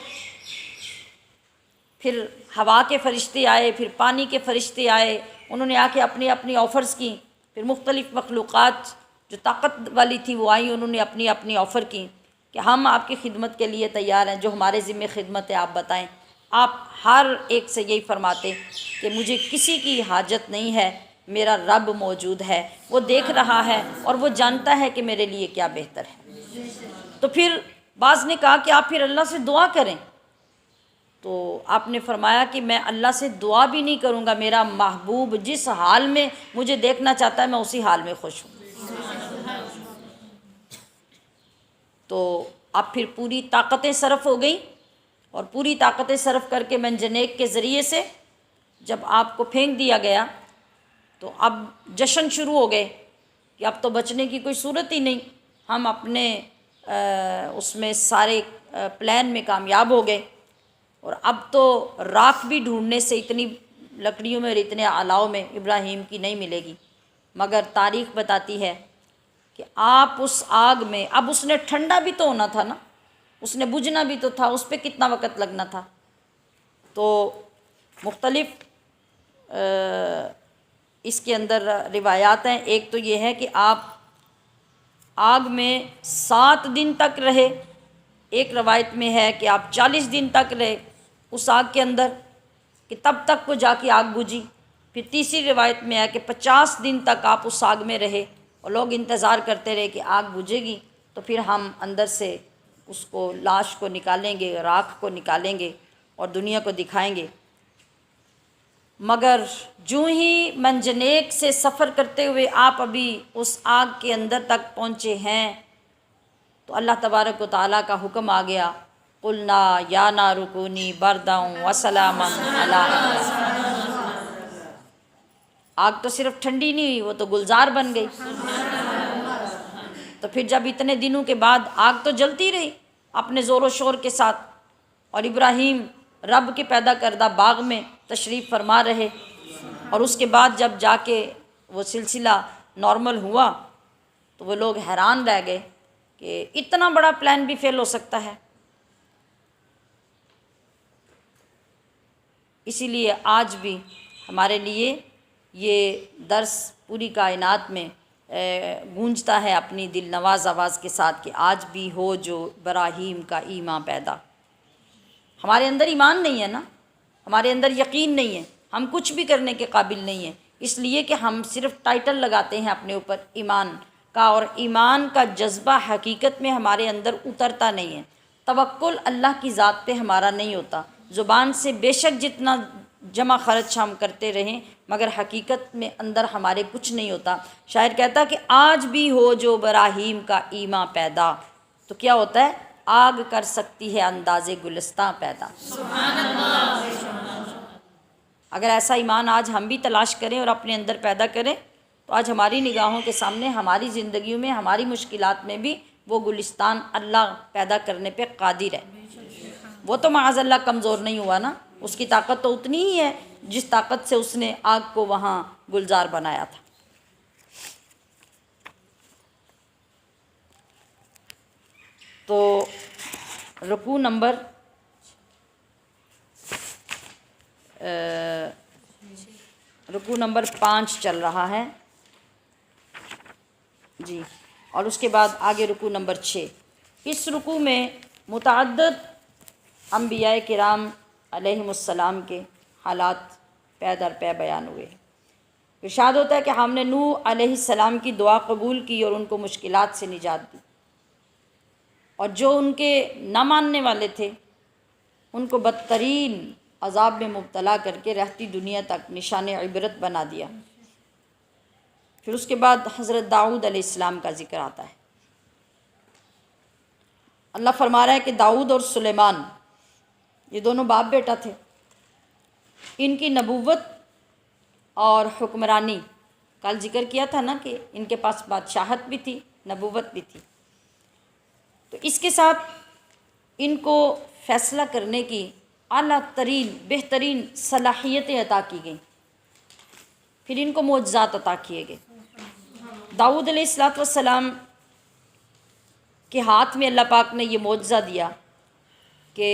پھر ہوا کے فرشتے آئے، پھر پانی کے فرشتے آئے، انہوں نے آ کے اپنی اپنی آفرز کی۔ پھر مختلف مخلوقات جو طاقت والی تھی وہ آئیں، انہوں نے اپنی اپنی آفر کی کہ ہم آپ کی خدمت کے لیے تیار ہیں، جو ہمارے ذمہ خدمت ہے آپ بتائیں۔ آپ ہر ایک سے یہی فرماتے کہ مجھے کسی کی حاجت نہیں ہے، میرا رب موجود ہے، وہ دیکھ رہا ہے اور وہ جانتا ہے کہ میرے لیے کیا بہتر ہے۔ تو پھر بعض نے کہا کہ آپ پھر اللہ سے دعا کریں، تو آپ نے فرمایا کہ میں اللہ سے دعا بھی نہیں کروں گا، میرا محبوب جس حال میں مجھے دیکھنا چاہتا ہے میں اسی حال میں خوش ہوں۔ تو اب پھر پوری طاقتیں صرف ہو گئیں، اور پوری طاقتیں صرف کر کے منجنیق کے ذریعے سے جب آپ کو پھینک دیا گیا تو اب جشن شروع ہو گئے کہ اب تو بچنے کی کوئی صورت ہی نہیں، ہم اپنے اس میں سارے پلان میں کامیاب ہو گئے، اور اب تو راکھ بھی ڈھونڈنے سے اتنی لکڑیوں میں اور اتنے الاؤ میں ابراہیم کی نہیں ملے گی۔ مگر تاریخ بتاتی ہے کہ آپ اس آگ میں، اب اس نے ٹھنڈا بھی تو ہونا تھا نا، اس نے بجھنا بھی تو تھا، اس پہ کتنا وقت لگنا تھا۔ تو مختلف اس کے اندر روایات ہیں۔ ایک تو یہ ہے کہ آپ آگ میں 7 دن تک رہے، ایک روایت میں ہے کہ آپ 40 دن تک رہے اس آگ کے اندر، کہ تب تک وہ جا کے آگ بجھی۔ پھر تیسری روایت میں ہے کہ 50 دن تک آپ اس آگ میں رہے اور لوگ انتظار کرتے رہے کہ آگ بجھے گی تو پھر ہم اندر سے اس کو، لاش کو نکالیں گے، راکھ کو نکالیں گے اور دنیا کو دکھائیں گے۔ مگر جو ہی منجنیق سے سفر کرتے ہوئے آپ ابھی اس آگ کے اندر تک پہنچے ہیں تو اللہ تبارک و تعالیٰ کا حکم آ گیا، قلنا یا نار کونی بردا وسلاما علی ابراہیم۔ آگ تو صرف ٹھنڈی نہیں ہوئی، وہ تو گلزار بن گئی۔ تو پھر جب اتنے دنوں کے بعد آگ تو جلتی رہی اپنے زور و شور کے ساتھ، اور ابراہیم رب کے پیدا کردہ باغ میں تشریف فرما رہے، اور اس کے بعد جب جا کے وہ سلسلہ نارمل ہوا تو وہ لوگ حیران رہ گئے کہ اتنا بڑا پلان بھی فیل ہو سکتا ہے۔ اسی لیے آج بھی ہمارے لیے یہ درس پوری کائنات میں گونجتا ہے اپنی دل نواز آواز کے ساتھ کہ آج بھی ہو جو ابراہیم کا ایمان پیدا۔ ہمارے اندر ایمان نہیں ہے نا، ہمارے اندر یقین نہیں ہے، ہم کچھ بھی کرنے کے قابل نہیں ہیں، اس لیے کہ ہم صرف ٹائٹل لگاتے ہیں اپنے اوپر ایمان کا، اور ایمان کا جذبہ حقیقت میں ہمارے اندر اترتا نہیں ہے۔ توکل اللہ کی ذات پہ ہمارا نہیں ہوتا، زبان سے بے شک جتنا جمع خرچ ہم کرتے رہیں مگر حقیقت میں اندر ہمارے کچھ نہیں ہوتا۔ شاعر کہتا کہ آج بھی ہو جو ابراہیم کا ایمان پیدا، تو کیا ہوتا ہے؟ آگ کر سکتی ہے انداز گلستاں پیدا۔ سبحان اللہ۔ اگر ایسا ایمان آج ہم بھی تلاش کریں اور اپنے اندر پیدا کریں تو آج ہماری نگاہوں کے سامنے، ہماری زندگیوں میں، ہماری مشکلات میں بھی وہ گلستان اللہ پیدا کرنے پہ قادر ہے۔ وہ تو معاذ اللہ کمزور نہیں ہوا نا، اس کی طاقت تو اتنی ہی ہے جس طاقت سے اس نے آگ کو وہاں گلزار بنایا تھا۔ تو رکوع نمبر رکوع نمبر 5 چل رہا ہے جی، اور اس کے بعد آگے رکوع نمبر 6۔ اس رکوع میں متعدد انبیاء کرام علیہم السلام کے حالات پے در پے بیان ہوئے۔ ارشاد ہوتا ہے کہ ہم نے نوح علیہ السلام کی دعا قبول کی اور ان کو مشکلات سے نجات دی، اور جو ان کے نہ ماننے والے تھے ان کو بدترین عذاب میں مبتلا کر کے رہتی دنیا تک نشان عبرت بنا دیا۔ پھر اس کے بعد حضرت داؤد علیہ السلام کا ذکر آتا ہے۔ اللہ فرما رہا ہے کہ داؤد اور سلیمان یہ دونوں باپ بیٹا تھے، ان کی نبوت اور حکمرانی کل ذکر کیا تھا نا کہ ان کے پاس بادشاہت بھی تھی، نبوت بھی تھی، تو اس کے ساتھ ان کو فیصلہ کرنے کی اعلیٰ ترین بہترین صلاحیتیں عطا کی گئیں۔ پھر ان کو معجزات عطا کیے گئے، داؤد علیہ السلام کے ہاتھ میں اللہ پاک نے یہ معجزہ دیا کہ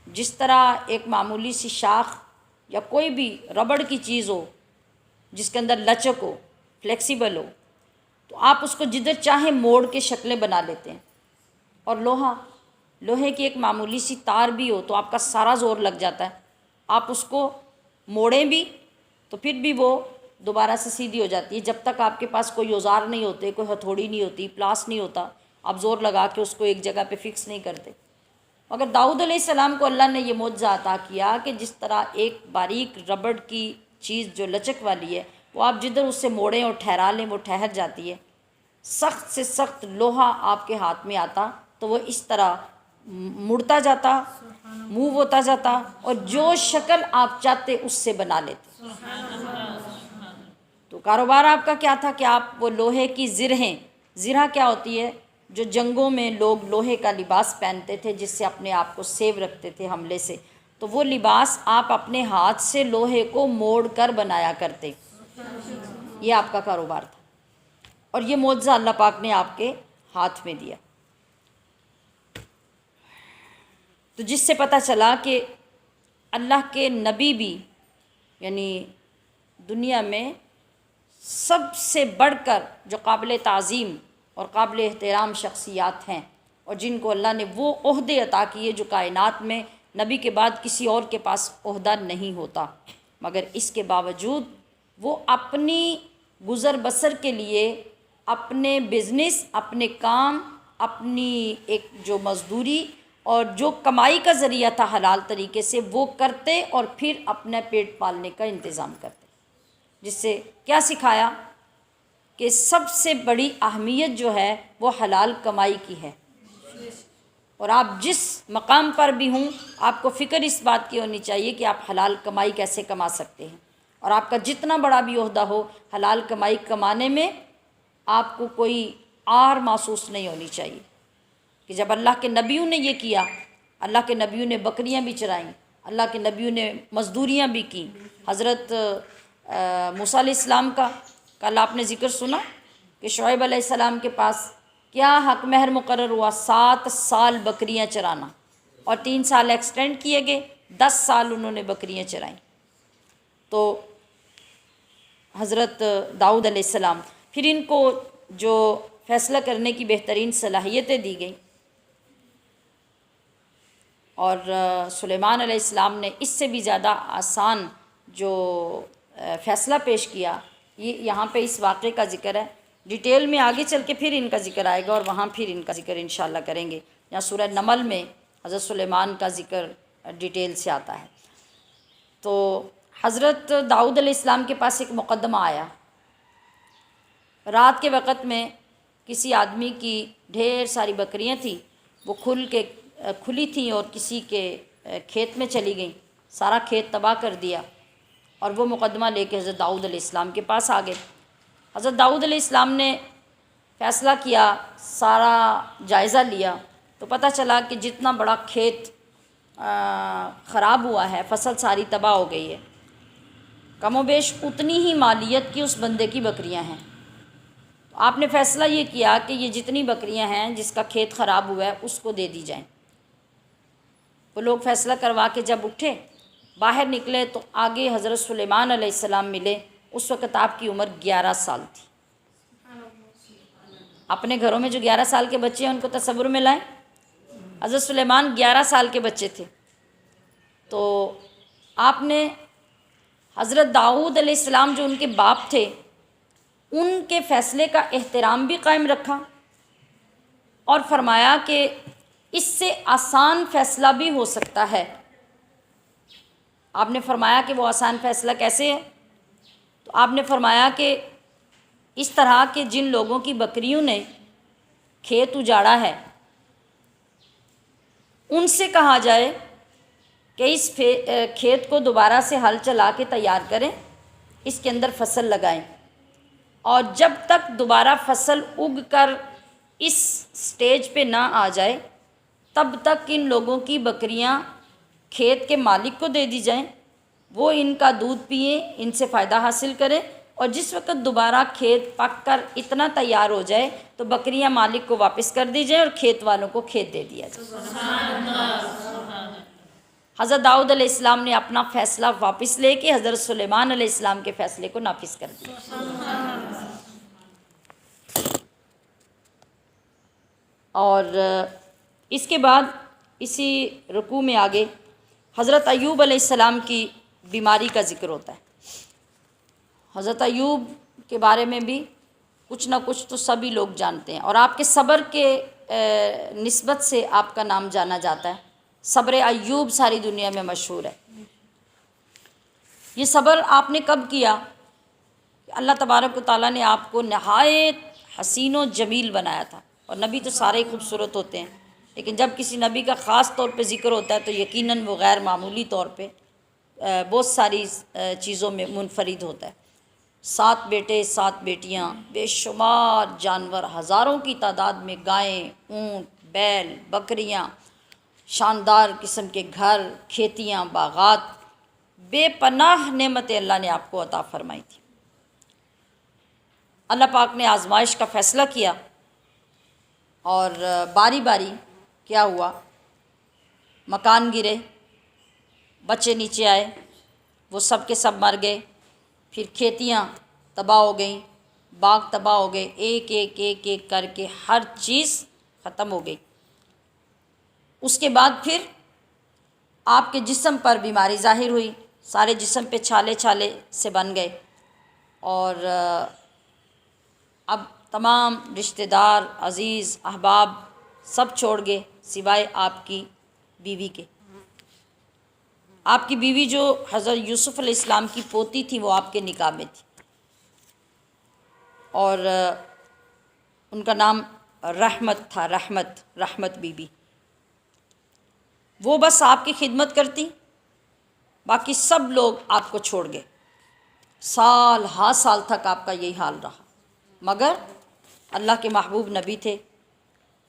جس طرح ایک معمولی سی شاخ یا کوئی بھی ربڑ کی چیز ہو جس کے اندر لچک ہو، فلیکسیبل ہو، تو آپ اس کو جدھر چاہیں موڑ کے شکلیں بنا لیتے ہیں، اور لوہے کی ایک معمولی سی تار بھی ہو تو آپ کا سارا زور لگ جاتا ہے، آپ اس کو موڑیں بھی تو پھر بھی وہ دوبارہ سے سیدھی ہو جاتی ہے، جب تک آپ کے پاس کوئی اوزار نہیں ہوتے، کوئی ہتھوڑی نہیں ہوتی، پلاس نہیں ہوتا، آپ زور لگا کے اس کو ایک جگہ پہ فکس نہیں کرتے۔ مگر داؤد علیہ السلام کو اللہ نے یہ معجزہ عطا کیا کہ جس طرح ایک باریک ربڑ کی چیز جو لچک والی ہے، وہ آپ جدھر اس سے موڑیں اور ٹھہرا لیں وہ ٹھہر جاتی ہے۔ سخت سے سخت لوہا آپ کے ہاتھ میں آتا تو وہ اس طرح مڑتا جاتا، موو ہوتا جاتا، اور جو شکل آپ چاہتے اس سے بنا لیتے۔ تو کاروبار آپ کا کیا تھا کہ آپ وہ لوہے کی زرہ کیا ہوتی ہے؟ جو جنگوں میں لوگ لوہے کا لباس پہنتے تھے جس سے اپنے آپ کو سیو رکھتے تھے حملے سے، تو وہ لباس آپ اپنے ہاتھ سے لوہے کو موڑ کر بنایا کرتے۔ یہ آپ کا کاروبار تھا، اور یہ معجزہ اللہ پاک نے آپ کے ہاتھ میں دیا۔ تو جس سے پتہ چلا کہ اللہ کے نبی بھی، یعنی دنیا میں سب سے بڑھ کر جو قابل تعظیم اور قابل احترام شخصیات ہیں، اور جن کو اللہ نے وہ عہدے عطا کیے جو کائنات میں نبی کے بعد کسی اور کے پاس عہدہ نہیں ہوتا، مگر اس کے باوجود وہ اپنی گزر بسر کے لیے اپنے بزنس، اپنے کام، اپنی ایک جو مزدوری اور جو کمائی کا ذریعہ تھا حلال طریقے سے وہ کرتے، اور پھر اپنا پیٹ پالنے کا انتظام کرتے، جس سے کیا سکھایا کہ سب سے بڑی اہمیت جو ہے وہ حلال کمائی کی ہے۔ اور آپ جس مقام پر بھی ہوں، آپ کو فکر اس بات کی ہونی چاہیے کہ آپ حلال کمائی کیسے کما سکتے ہیں، اور آپ کا جتنا بڑا بھی عہدہ ہو، حلال کمائی کمانے میں آپ کو کوئی آر محسوس نہیں ہونی چاہیے۔ کہ جب اللہ کے نبیوں نے یہ کیا، اللہ کے نبیوں نے بکریاں بھی چرائیں، اللہ کے نبیوں نے مزدوریاں بھی کیں۔ حضرت موسیٰ علیہ السلام کا کل آپ نے ذکر سنا کہ شعیب علیہ السلام کے پاس کیا حق مہر مقرر ہوا؟ 7 سال بکریاں چرانا، اور 3 سال ایکسٹینڈ کیے گئے، 10 سال انہوں نے بکریاں چرائیں۔ تو حضرت داؤد علیہ السلام، پھر ان کو جو فیصلہ کرنے کی بہترین صلاحیتیں دی گئیں، اور سلیمان علیہ السلام نے اس سے بھی زیادہ آسان جو فیصلہ پیش کیا۔ یہ یہاں پہ اس واقعے کا ذکر ہے، ڈیٹیل میں آگے چل کے پھر ان کا ذکر آئے گا، اور وہاں پھر ان کا ذکر انشاءاللہ کریں گے۔ یہاں سورہ نمل میں حضرت سلیمان کا ذکر ڈیٹیل سے آتا ہے۔ تو حضرت داؤد علیہ السلام کے پاس ایک مقدمہ آیا، رات کے وقت میں کسی آدمی کی ڈھیر ساری بکریاں تھیں، وہ کھلی تھیں اور کسی کے کھیت میں چلی گئیں، سارا کھیت تباہ کر دیا، اور وہ مقدمہ لے کے حضرت داؤد علیہ السلام کے پاس آ گئے۔ حضرت داؤد علیہ السلام نے فیصلہ کیا، سارا جائزہ لیا، تو پتہ چلا کہ جتنا بڑا کھیت خراب ہوا ہے، فصل ساری تباہ ہو گئی ہے، کم و بیش اتنی ہی مالیت کی اس بندے کی بکریاں ہیں۔ تو آپ نے فیصلہ یہ کیا کہ یہ جتنی بکریاں ہیں جس کا کھیت خراب ہوا ہے اس کو دے دی جائیں۔ وہ لوگ فیصلہ کروا کے جب اٹھے، باہر نکلے تو آگے حضرت سلیمان علیہ السلام ملے۔ اس وقت آپ کی عمر 11 سال تھی۔ اپنے گھروں میں جو 11 سال کے بچے ہیں ان کو تصور میں لائیں، حضرت سلیمان 11 سال کے بچے تھے۔ تو آپ نے حضرت داؤد علیہ السلام جو ان کے باپ تھے ان کے فیصلے کا احترام بھی قائم رکھا، اور فرمایا کہ اس سے آسان فیصلہ بھی ہو سکتا ہے۔ آپ نے فرمایا کہ وہ آسان فیصلہ کیسے ہے؟ تو آپ نے فرمایا کہ اس طرح کہ جن لوگوں کی بکریوں نے کھیت اجاڑا ہے ان سے کہا جائے کہ اس کھیت کو دوبارہ سے ہل چلا کے تیار کریں، اس کے اندر فصل لگائیں، اور جب تک دوبارہ فصل اگ کر اس سٹیج پہ نہ آ جائے تب تک ان لوگوں کی بکریاں کھیت کے مالک کو دے دی جائیں، وہ ان کا دودھ پئیں، ان سے فائدہ حاصل کریں، اور جس وقت دوبارہ کھیت پک کر اتنا تیار ہو جائے تو بکریاں مالک کو واپس کر دی جائیں اور کھیت والوں کو کھیت دے دیا جائے۔ حضرت داؤد علیہ السلام نے اپنا فیصلہ واپس لے کے حضرت سلیمان علیہ السلام کے فیصلے کو نافذ کر دیا۔ اور اس کے بعد اسی رکوع میں آگے حضرت ایوب علیہ السلام کی بیماری کا ذکر ہوتا ہے۔ حضرت ایوب کے بارے میں بھی کچھ نہ کچھ تو سبھی لوگ جانتے ہیں، اور آپ کے صبر کے نسبت سے آپ کا نام جانا جاتا ہے۔ صبر ایوب ساری دنیا میں مشہور ہے۔ یہ صبر آپ نے کب کیا؟ اللہ تبارک و تعالیٰ نے آپ کو نہایت حسین و جمیل بنایا تھا، اور نبی تو سارے ہی خوبصورت ہوتے ہیں، لیکن جب کسی نبی کا خاص طور پہ ذکر ہوتا ہے تو یقیناً وہ غیر معمولی طور پہ بہت ساری چیزوں میں منفرد ہوتا ہے۔ 7 بیٹے 7 بیٹیاں، بے شمار جانور، ہزاروں کی تعداد میں گائیں، اونٹ، بیل، بکریاں، شاندار قسم کے گھر، کھیتیاں، باغات، بے پناہ نعمتیں اللہ نے آپ کو عطا فرمائی تھی۔ اللہ پاک نے آزمائش کا فیصلہ کیا، اور باری باری کیا ہوا، مکان گرے، بچے نیچے آئے، وہ سب کے سب مر گئے، پھر کھیتیاں تباہ ہو گئیں، باغ تباہ ہو گئے، ایک ایک ایک ایک کر کے ہر چیز ختم ہو گئی۔ اس کے بعد پھر آپ کے جسم پر بیماری ظاہر ہوئی، سارے جسم پہ چھالے چھالے سے بن گئے، اور اب تمام رشتہ دار، عزیز، احباب سب چھوڑ گئے سوائے آپ کی بیوی کے۔ آپ کی بیوی جو حضرت یوسف علیہ السلام کی پوتی تھی وہ آپ کے نکاح میں تھی، اور ان کا نام رحمت تھا، رحمت بی بی۔ وہ بس آپ کی خدمت کرتی، باقی سب لوگ آپ کو چھوڑ گئے۔ سال ہا سال تک آپ کا یہی حال رہا، مگر اللہ کے محبوب نبی تھے،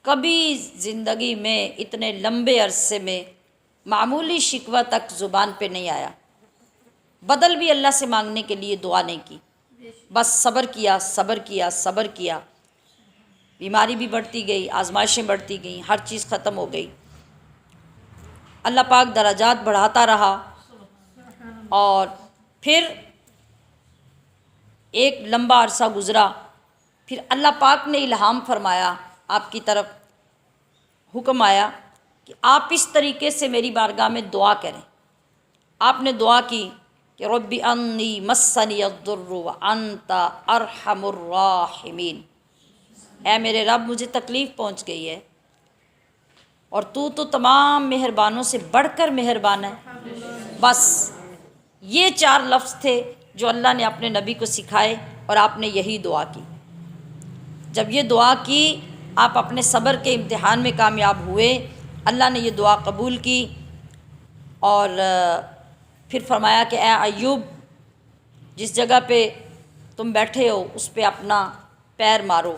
کبھی زندگی میں اتنے لمبے عرصے میں معمولی شکوہ تک زبان پہ نہیں آیا، بدل بھی اللہ سے مانگنے کے لیے دعا نہیں کی، بس صبر کیا صبر کیا صبر کیا۔ بیماری بھی بڑھتی گئی، آزمائشیں بڑھتی گئیں، ہر چیز ختم ہو گئی۔ اللہ پاک درجات بڑھاتا رہا، اور پھر ایک لمبا عرصہ گزرا، پھر اللہ پاک نے الہام فرمایا، آپ کی طرف حکم آیا کہ آپ اس طریقے سے میری بارگاہ میں دعا کریں۔ آپ نے دعا کی کہ رب انی مسنی الضر وانت ارحم الراحمین، اے میرے رب مجھے تکلیف پہنچ گئی ہے، اور تو تمام مہربانوں سے بڑھ کر مہربان ہے۔ بس یہ 4 لفظ تھے جو اللہ نے اپنے نبی کو سکھائے، اور آپ نے یہی دعا کی۔ جب یہ دعا کی، آپ اپنے صبر کے امتحان میں کامیاب ہوئے، اللہ نے یہ دعا قبول کی، اور پھر فرمایا کہ اے ایوب، جس جگہ پہ تم بیٹھے ہو اس پہ اپنا پیر مارو،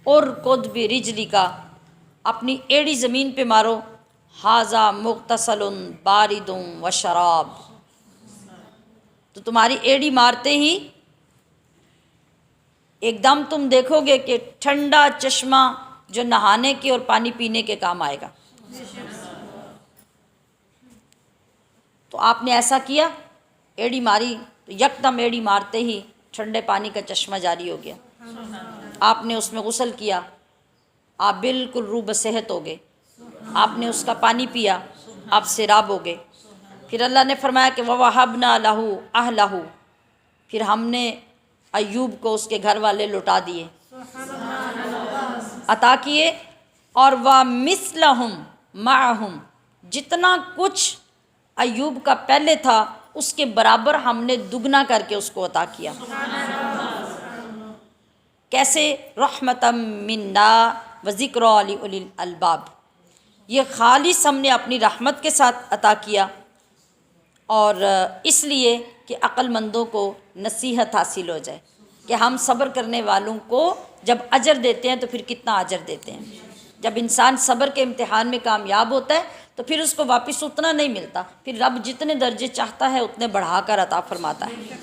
ارکض برجلک، اپنی ایڑی زمین پہ مارو، ھذا مغتسل بارد وشراب، تو تمہاری ایڑی مارتے ہی ایک دم تم دیکھو گے کہ ٹھنڈا چشمہ جو نہانے کے اور پانی پینے کے کام آئے گا۔ تو آپ نے ایسا کیا، ایڑی ماری تو یکدم ایڑی مارتے ہی ٹھنڈے پانی کا چشمہ جاری ہو گیا، آپ نے اس میں غسل کیا، آپ بالکل روح بصحت ہو گئے، آپ نے اس کا پانی پیا، آپ سیراب ہو گئے۔ پھر اللہ نے فرمایا کہ وَوَهَبْنَا لَهُ أَهْلَهُ، پھر ہم نے ایوب کو اس کے گھر والے لوٹا دیے، عطا کیے، اور وَمِثْلَهُمْ مَعَهُمْ، جتنا کچھ ایوب کا پہلے تھا اس کے برابر ہم نے دگنا کر کے اس کو عطا کیا۔ کیسے؟ رحمتم منا وذکری لأولی الالباب، یہ خالص ہم نے اپنی رحمت کے ساتھ عطا کیا، اور اس لیے کہ عقل مندوں کو نصیحت حاصل ہو جائے کہ ہم صبر کرنے والوں کو جب اجر دیتے ہیں تو پھر کتنا اجر دیتے ہیں۔ جب انسان صبر کے امتحان میں کامیاب ہوتا ہے تو پھر اس کو واپس اتنا نہیں ملتا، پھر رب جتنے درجے چاہتا ہے اتنے بڑھا کر عطا فرماتا ہے۔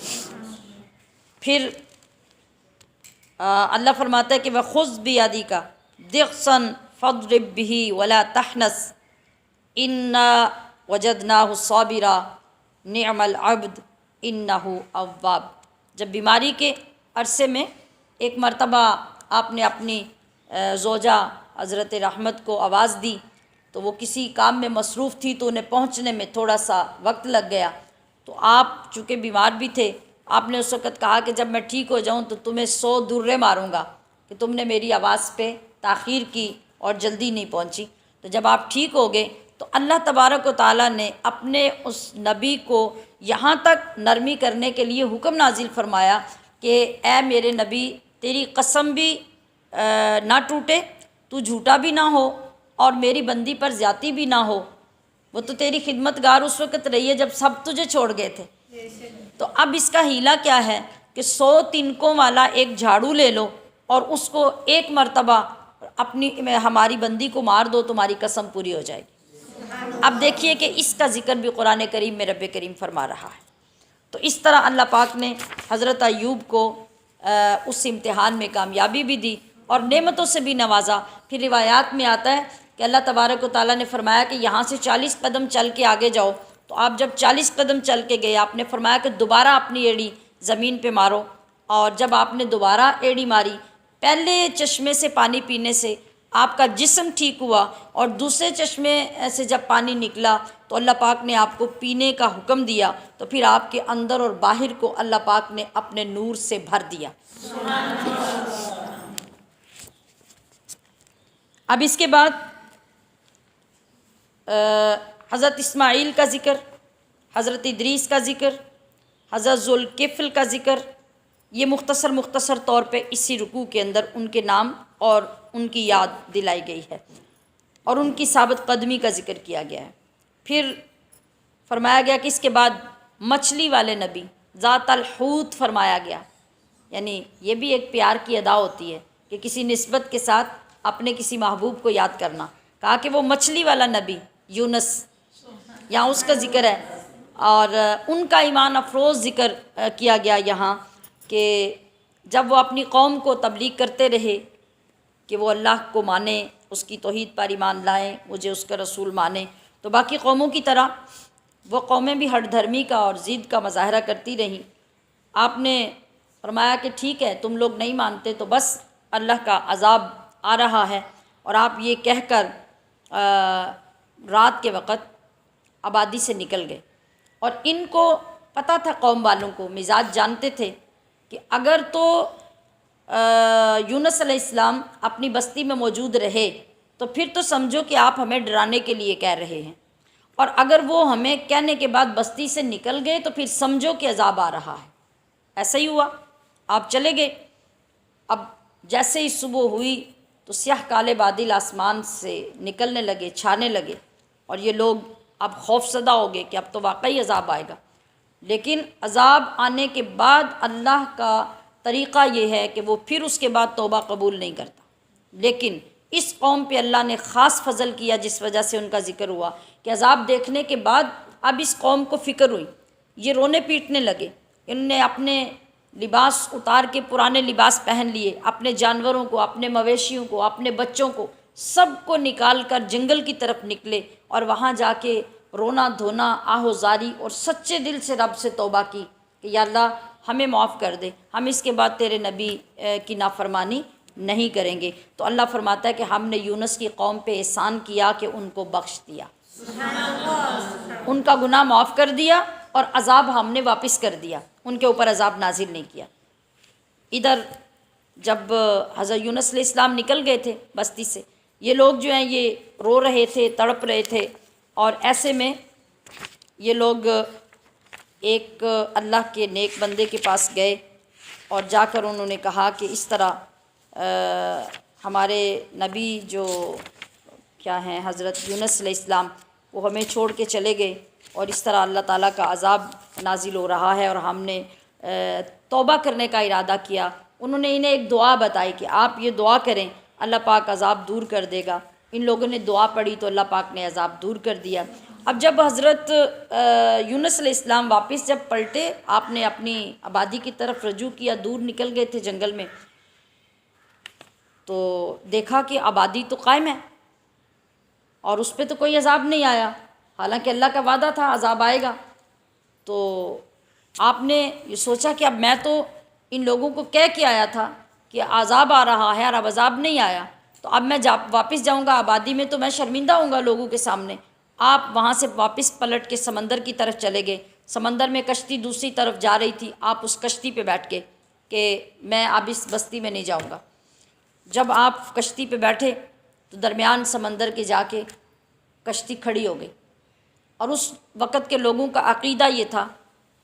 پھر اللہ فرماتا ہے کہ وَخُذْ بِيَدِكَ ضِغْثًا فَاضْرِب بِّهِ وَلَا تَحْنَثْ إِنَّا وَجَدْنَاهُ صَابِرًا نِعْمَ الْعَبْدُ إِنَّهُ أَوَّابٌ۔ جب بیماری کے عرصے میں ایک مرتبہ آپ نے اپنی زوجہ حضرت رحمت کو آواز دی تو وہ کسی کام میں مصروف تھی تو انہیں پہنچنے میں تھوڑا سا وقت لگ گیا، تو آپ چونکہ بیمار بھی تھے، آپ نے اس وقت کہا کہ جب میں ٹھیک ہو جاؤں تو تمہیں 100 درے ماروں گا کہ تم نے میری آواز پہ تاخیر کی اور جلدی نہیں پہنچی۔ تو جب آپ ٹھیک ہو گئے تو اللہ تبارک و تعالیٰ نے اپنے اس نبی کو یہاں تک نرمی کرنے کے لیے حکم نازل فرمایا کہ اے میرے نبی، تیری قسم بھی نہ ٹوٹے، تو جھوٹا بھی نہ ہو اور میری بندی پر زیادتی بھی نہ ہو۔ وہ تو تیری خدمت گار اس وقت رہی ہے جب سب تجھے چھوڑ گئے تھے، تو اب اس کا حیلہ کیا ہے کہ 100 تنکوں والا ایک جھاڑو لے لو اور اس کو ایک مرتبہ ہماری بندی کو مار دو، تمہاری قسم پوری ہو جائے گی۔ اب دیکھیے کہ اس کا ذکر بھی قرآن کریم میں رب کریم فرما رہا ہے۔ تو اس طرح اللہ پاک نے حضرت ایوب کو اس امتحان میں کامیابی بھی دی اور نعمتوں سے بھی نوازا۔ پھر روایات میں آتا ہے کہ اللہ تبارک و تعالیٰ نے فرمایا کہ یہاں سے 40 قدم چل کے آگے جاؤ، تو آپ جب 40 قدم چل کے گئے آپ نے فرمایا کہ دوبارہ اپنی ایڑی زمین پہ مارو، اور جب آپ نے دوبارہ ایڑی ماری، پہلے چشمے سے پانی پینے سے آپ کا جسم ٹھیک ہوا اور دوسرے چشمے سے جب پانی نکلا تو اللہ پاک نے آپ کو پینے کا حکم دیا، تو پھر آپ کے اندر اور باہر کو اللہ پاک نے اپنے نور سے بھر دیا۔ اب اس کے بعد حضرت اسماعیل کا ذکر، حضرت ادریس کا ذکر، حضرت ذوالکفل کا ذکر، یہ مختصر طور پہ اسی رکوع کے اندر ان کے نام اور ان کی یاد دلائی گئی ہے اور ان کی ثابت قدمی کا ذکر کیا گیا ہے۔ پھر فرمایا گیا کہ اس کے بعد مچھلی والے نبی ذات الحوت فرمایا گیا، یعنی یہ بھی ایک پیار کی ادا ہوتی ہے کہ کسی نسبت کے ساتھ اپنے کسی محبوب کو یاد کرنا۔ کہا کہ وہ مچھلی والا نبی یونس، یہاں اس کا ذکر ہے، اور ان کا ایمان افروز ذکر کیا گیا یہاں کہ جب وہ اپنی قوم کو تبلیغ کرتے رہے کہ وہ اللہ کو مانیں، اس کی توحید پر ایمان لائیں، مجھے اس کا رسول مانیں، تو باقی قوموں کی طرح وہ قومیں بھی ہٹ دھرمی کا اور ضد کا مظاہرہ کرتی رہیں۔ آپ نے فرمایا کہ ٹھیک ہے تم لوگ نہیں مانتے تو بس اللہ کا عذاب آ رہا ہے، اور آپ یہ کہہ کر رات کے وقت آبادی سے نکل گئے۔ اور ان کو پتہ تھا، قوم والوں کو مزاج جانتے تھے کہ اگر تو یونس علیہ السلام اپنی بستی میں موجود رہے تو پھر تو سمجھو کہ آپ ہمیں ڈرانے کے لیے کہہ رہے ہیں، اور اگر وہ ہمیں کہنے کے بعد بستی سے نکل گئے تو پھر سمجھو کہ عذاب آ رہا ہے۔ ایسا ہی ہوا، آپ چلے گئے۔ اب جیسے ہی صبح ہوئی تو سیاہ کالے بادل آسمان سے نکلنے لگے، چھانے لگے، اور یہ لوگ اب خوف زدہ ہو گئے کہ اب تو واقعی عذاب آئے گا۔ لیکن عذاب آنے کے بعد اللہ کا طریقہ یہ ہے کہ وہ پھر اس کے بعد توبہ قبول نہیں کرتا، لیکن اس قوم پہ اللہ نے خاص فضل کیا جس وجہ سے ان کا ذکر ہوا کہ عذاب دیکھنے کے بعد اب اس قوم کو فکر ہوئی، یہ رونے پیٹنے لگے، انہوں نے اپنے لباس اتار کے پرانے لباس پہن لیے، اپنے جانوروں کو، اپنے مویشیوں کو، اپنے بچوں کو، سب کو نکال کر جنگل کی طرف نکلے اور وہاں جا کے رونا دھونا، آہ و زاری اور سچے دل سے رب سے توبہ کی کہ یا اللہ ہمیں معاف کر دے، ہم اس کے بعد تیرے نبی کی نافرمانی نہیں کریں گے۔ تو اللہ فرماتا ہے کہ ہم نے یونس کی قوم پہ احسان کیا کہ ان کو بخش دیا، ان کا گناہ معاف کر دیا اور عذاب ہم نے واپس کر دیا، ان کے اوپر عذاب نازل نہیں کیا۔ ادھر جب حضرت یونس علیہ السلام نکل گئے تھے بستی سے، یہ لوگ جو ہیں یہ رو رہے تھے، تڑپ رہے تھے، اور ایسے میں یہ لوگ ایک اللہ کے نیک بندے کے پاس گئے اور جا کر انہوں نے کہا کہ اس طرح ہمارے نبی جو کیا ہیں حضرت یونس علیہ السلام وہ ہمیں چھوڑ کے چلے گئے، اور اس طرح اللہ تعالیٰ کا عذاب نازل ہو رہا ہے اور ہم نے توبہ کرنے کا ارادہ کیا۔ انہوں نے انہیں ایک دعا بتائی کہ آپ یہ دعا کریں، اللہ پاک عذاب دور کر دے گا۔ ان لوگوں نے دعا پڑھی تو اللہ پاک نے عذاب دور کر دیا، اب جب حضرت یونس علیہ السلام واپس جب پلٹے، آپ نے اپنی آبادی کی طرف رجوع کیا، دور نکل گئے تھے جنگل میں، تو دیکھا کہ آبادی تو قائم ہے اور اس پہ تو کوئی عذاب نہیں آیا، حالانکہ اللہ کا وعدہ تھا عذاب آئے گا۔ تو آپ نے یہ سوچا کہ اب میں تو ان لوگوں کو کہہ کے آیا تھا کہ عذاب آ رہا ہے اور اب عذاب نہیں آیا، تو اب میں واپس جاؤں گا آبادی میں تو میں شرمندہ ہوں گا لوگوں کے سامنے۔ آپ وہاں سے واپس پلٹ کے سمندر کی طرف چلے گئے، سمندر میں کشتی دوسری طرف جا رہی تھی، آپ اس کشتی پہ بیٹھ کے کہ میں اب اس بستی میں نہیں جاؤں گا۔ جب آپ کشتی پہ بیٹھے تو درمیان سمندر کے جا کے کشتی کھڑی ہو گئی، اور اس وقت کے لوگوں کا عقیدہ یہ تھا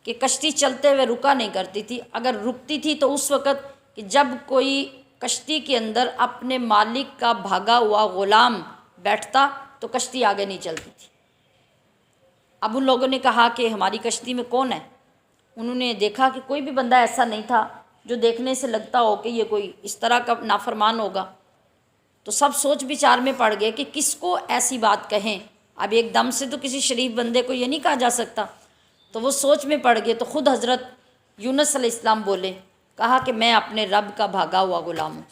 کہ کشتی چلتے ہوئے رکا نہیں کرتی تھی، اگر رکتی تھی تو اس وقت کہ جب کوئی کشتی کے اندر اپنے مالک کا بھاگا ہوا غلام بیٹھتا تو کشتی آگے نہیں چلتی تھی۔ اب ان لوگوں نے کہا کہ ہماری کشتی میں کون ہے؟ انہوں نے دیکھا کہ کوئی بھی بندہ ایسا نہیں تھا جو دیکھنے سے لگتا ہو کہ یہ کوئی اس طرح کا نافرمان ہوگا، تو سب سوچ بچار میں پڑ گئے کہ کس کو ایسی بات کہیں۔ اب ایک دم سے تو کسی شریف بندے کو یہ نہیں کہا جا سکتا، تو وہ سوچ میں پڑ گئے۔ تو خود حضرت یونس علیہ السلام بولے، کہا کہ میں اپنے رب کا بھاگا ہوا غلام ہوں،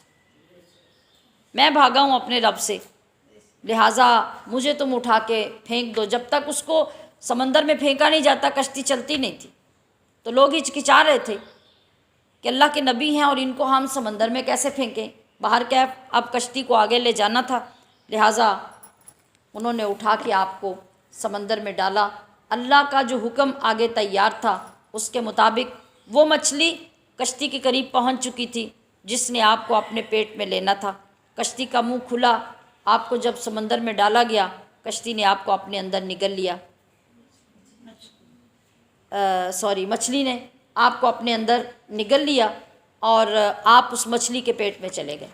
میں بھاگا ہوں اپنے رب سے، لہٰذا مجھے تم اٹھا کے پھینک دو۔ جب تک اس کو سمندر میں پھینکا نہیں جاتا کشتی چلتی نہیں تھی، تو لوگ ہچکچا رہے تھے کہ اللہ کے نبی ہیں اور ان کو ہم سمندر میں کیسے پھینکیں۔ باہر کیف اب کشتی کو آگے لے جانا تھا، لہٰذا انہوں نے اٹھا کے آپ کو سمندر میں ڈالا۔ اللہ کا جو حکم آگے تیار تھا اس کے مطابق وہ مچھلی کشتی کے قریب پہنچ چکی تھی جس نے آپ کو اپنے پیٹ میں لینا تھا۔ کشتی کا منہ کھلا، آپ کو جب سمندر میں ڈالا گیا کشتی نے آپ کو اپنے اندر نگل لیا، مچھلی نے آپ کو اپنے اندر نگل لیا اور آپ اس مچھلی کے پیٹ میں چلے گئے۔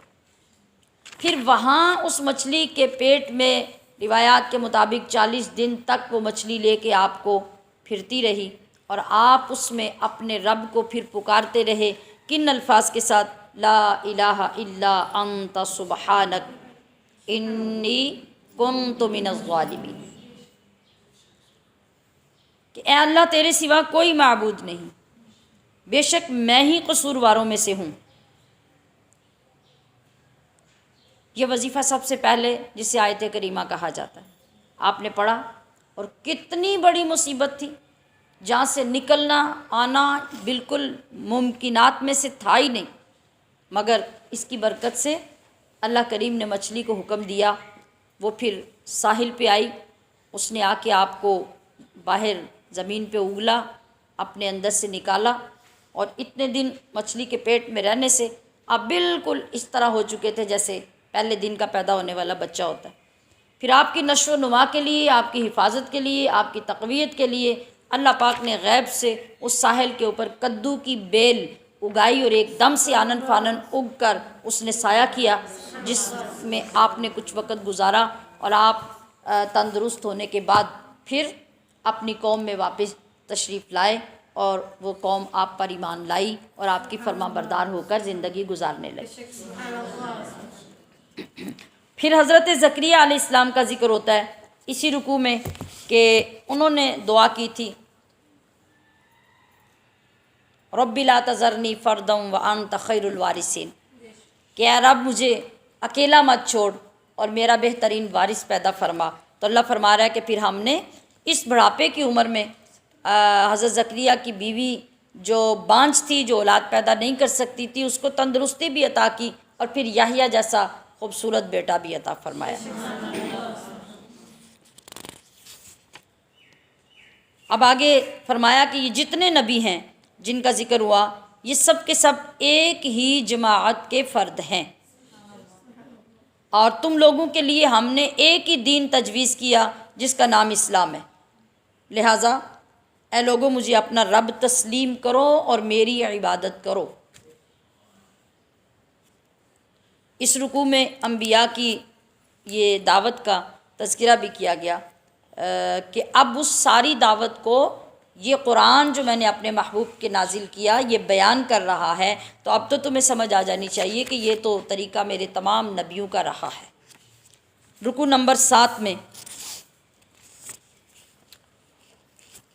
پھر وہاں اس مچھلی کے پیٹ میں روایات کے مطابق 40 دن تک وہ مچھلی لے کے آپ کو پھرتی رہی، اور آپ اس میں اپنے رب کو پھر پکارتے رہے کن الفاظ کے ساتھ؟ لا الہ الا انت سبحانک انی کنت من الظالمین، کہ اے اللہ تیرے سوا کوئی معبود نہیں، بے شک میں ہی قصورواروں میں سے ہوں۔ یہ وظیفہ سب سے پہلے جسے آیت کریمہ کہا جاتا ہے آپ نے پڑھا، اور کتنی بڑی مصیبت تھی، جہاں سے نکلنا آنا بالکل ممکنات میں سے تھا ہی نہیں، مگر اس کی برکت سے اللہ کریم نے مچھلی کو حکم دیا، وہ پھر ساحل پہ آئی، اس نے آ کے آپ کو باہر زمین پہ اگلا، اپنے اندر سے نکالا، اور اتنے دن مچھلی کے پیٹ میں رہنے سے آپ بالکل اس طرح ہو چکے تھے جیسے پہلے دن کا پیدا ہونے والا بچہ ہوتا ہے۔ پھر آپ کی نشو و نما کے لیے، آپ کی حفاظت کے لیے، آپ کی تقویت کے لیے اللہ پاک نے غیب سے اس ساحل کے اوپر کدو کی بیل اگائی، اور ایک دم سے آنن فانن اگ کر اس نے سایہ کیا، جس میں آپ نے کچھ وقت گزارا، اور آپ تندرست ہونے کے بعد پھر اپنی قوم میں واپس تشریف لائے، اور وہ قوم آپ پر ایمان لائی اور آپ کی فرما بردار ہو کر زندگی گزارنے لگی۔ پھر حضرت زکریا علیہ السلام کا ذکر ہوتا ہے اسی رکوع میں کہ انہوں نے دعا کی تھی، رب لا تذرنی فردا وانت خیر الوارثین، کہ اے رب مجھے اکیلا مت چھوڑ اور میرا بہترین وارث پیدا فرما۔ تو اللہ فرما رہا ہے کہ پھر ہم نے اس بڑھاپے کی عمر میں حضرت زکریا کی بیوی جو بانجھ تھی، جو اولاد پیدا نہیں کر سکتی تھی، اس کو تندرستی بھی عطا کی، اور پھر یحییٰ جیسا خوبصورت بیٹا بھی عطا فرمایا۔ اب آگے فرمایا کہ یہ جتنے نبی ہیں جن کا ذکر ہوا، یہ سب کے سب ایک ہی جماعت کے فرد ہیں، اور تم لوگوں کے لیے ہم نے ایک ہی دین تجویز کیا جس کا نام اسلام ہے، لہٰذا اے لوگوں مجھے اپنا رب تسلیم کرو اور میری عبادت کرو۔ اس رکوع میں انبیاء کی یہ دعوت کا تذکرہ بھی کیا گیا کہ اب اس ساری دعوت کو یہ قرآن جو میں نے اپنے محبوب کے نازل کیا یہ بیان کر رہا ہے، تو اب تو تمہیں سمجھ آ جانی چاہیے کہ یہ تو طریقہ میرے تمام نبیوں کا رہا ہے۔ رکوع نمبر 7 میں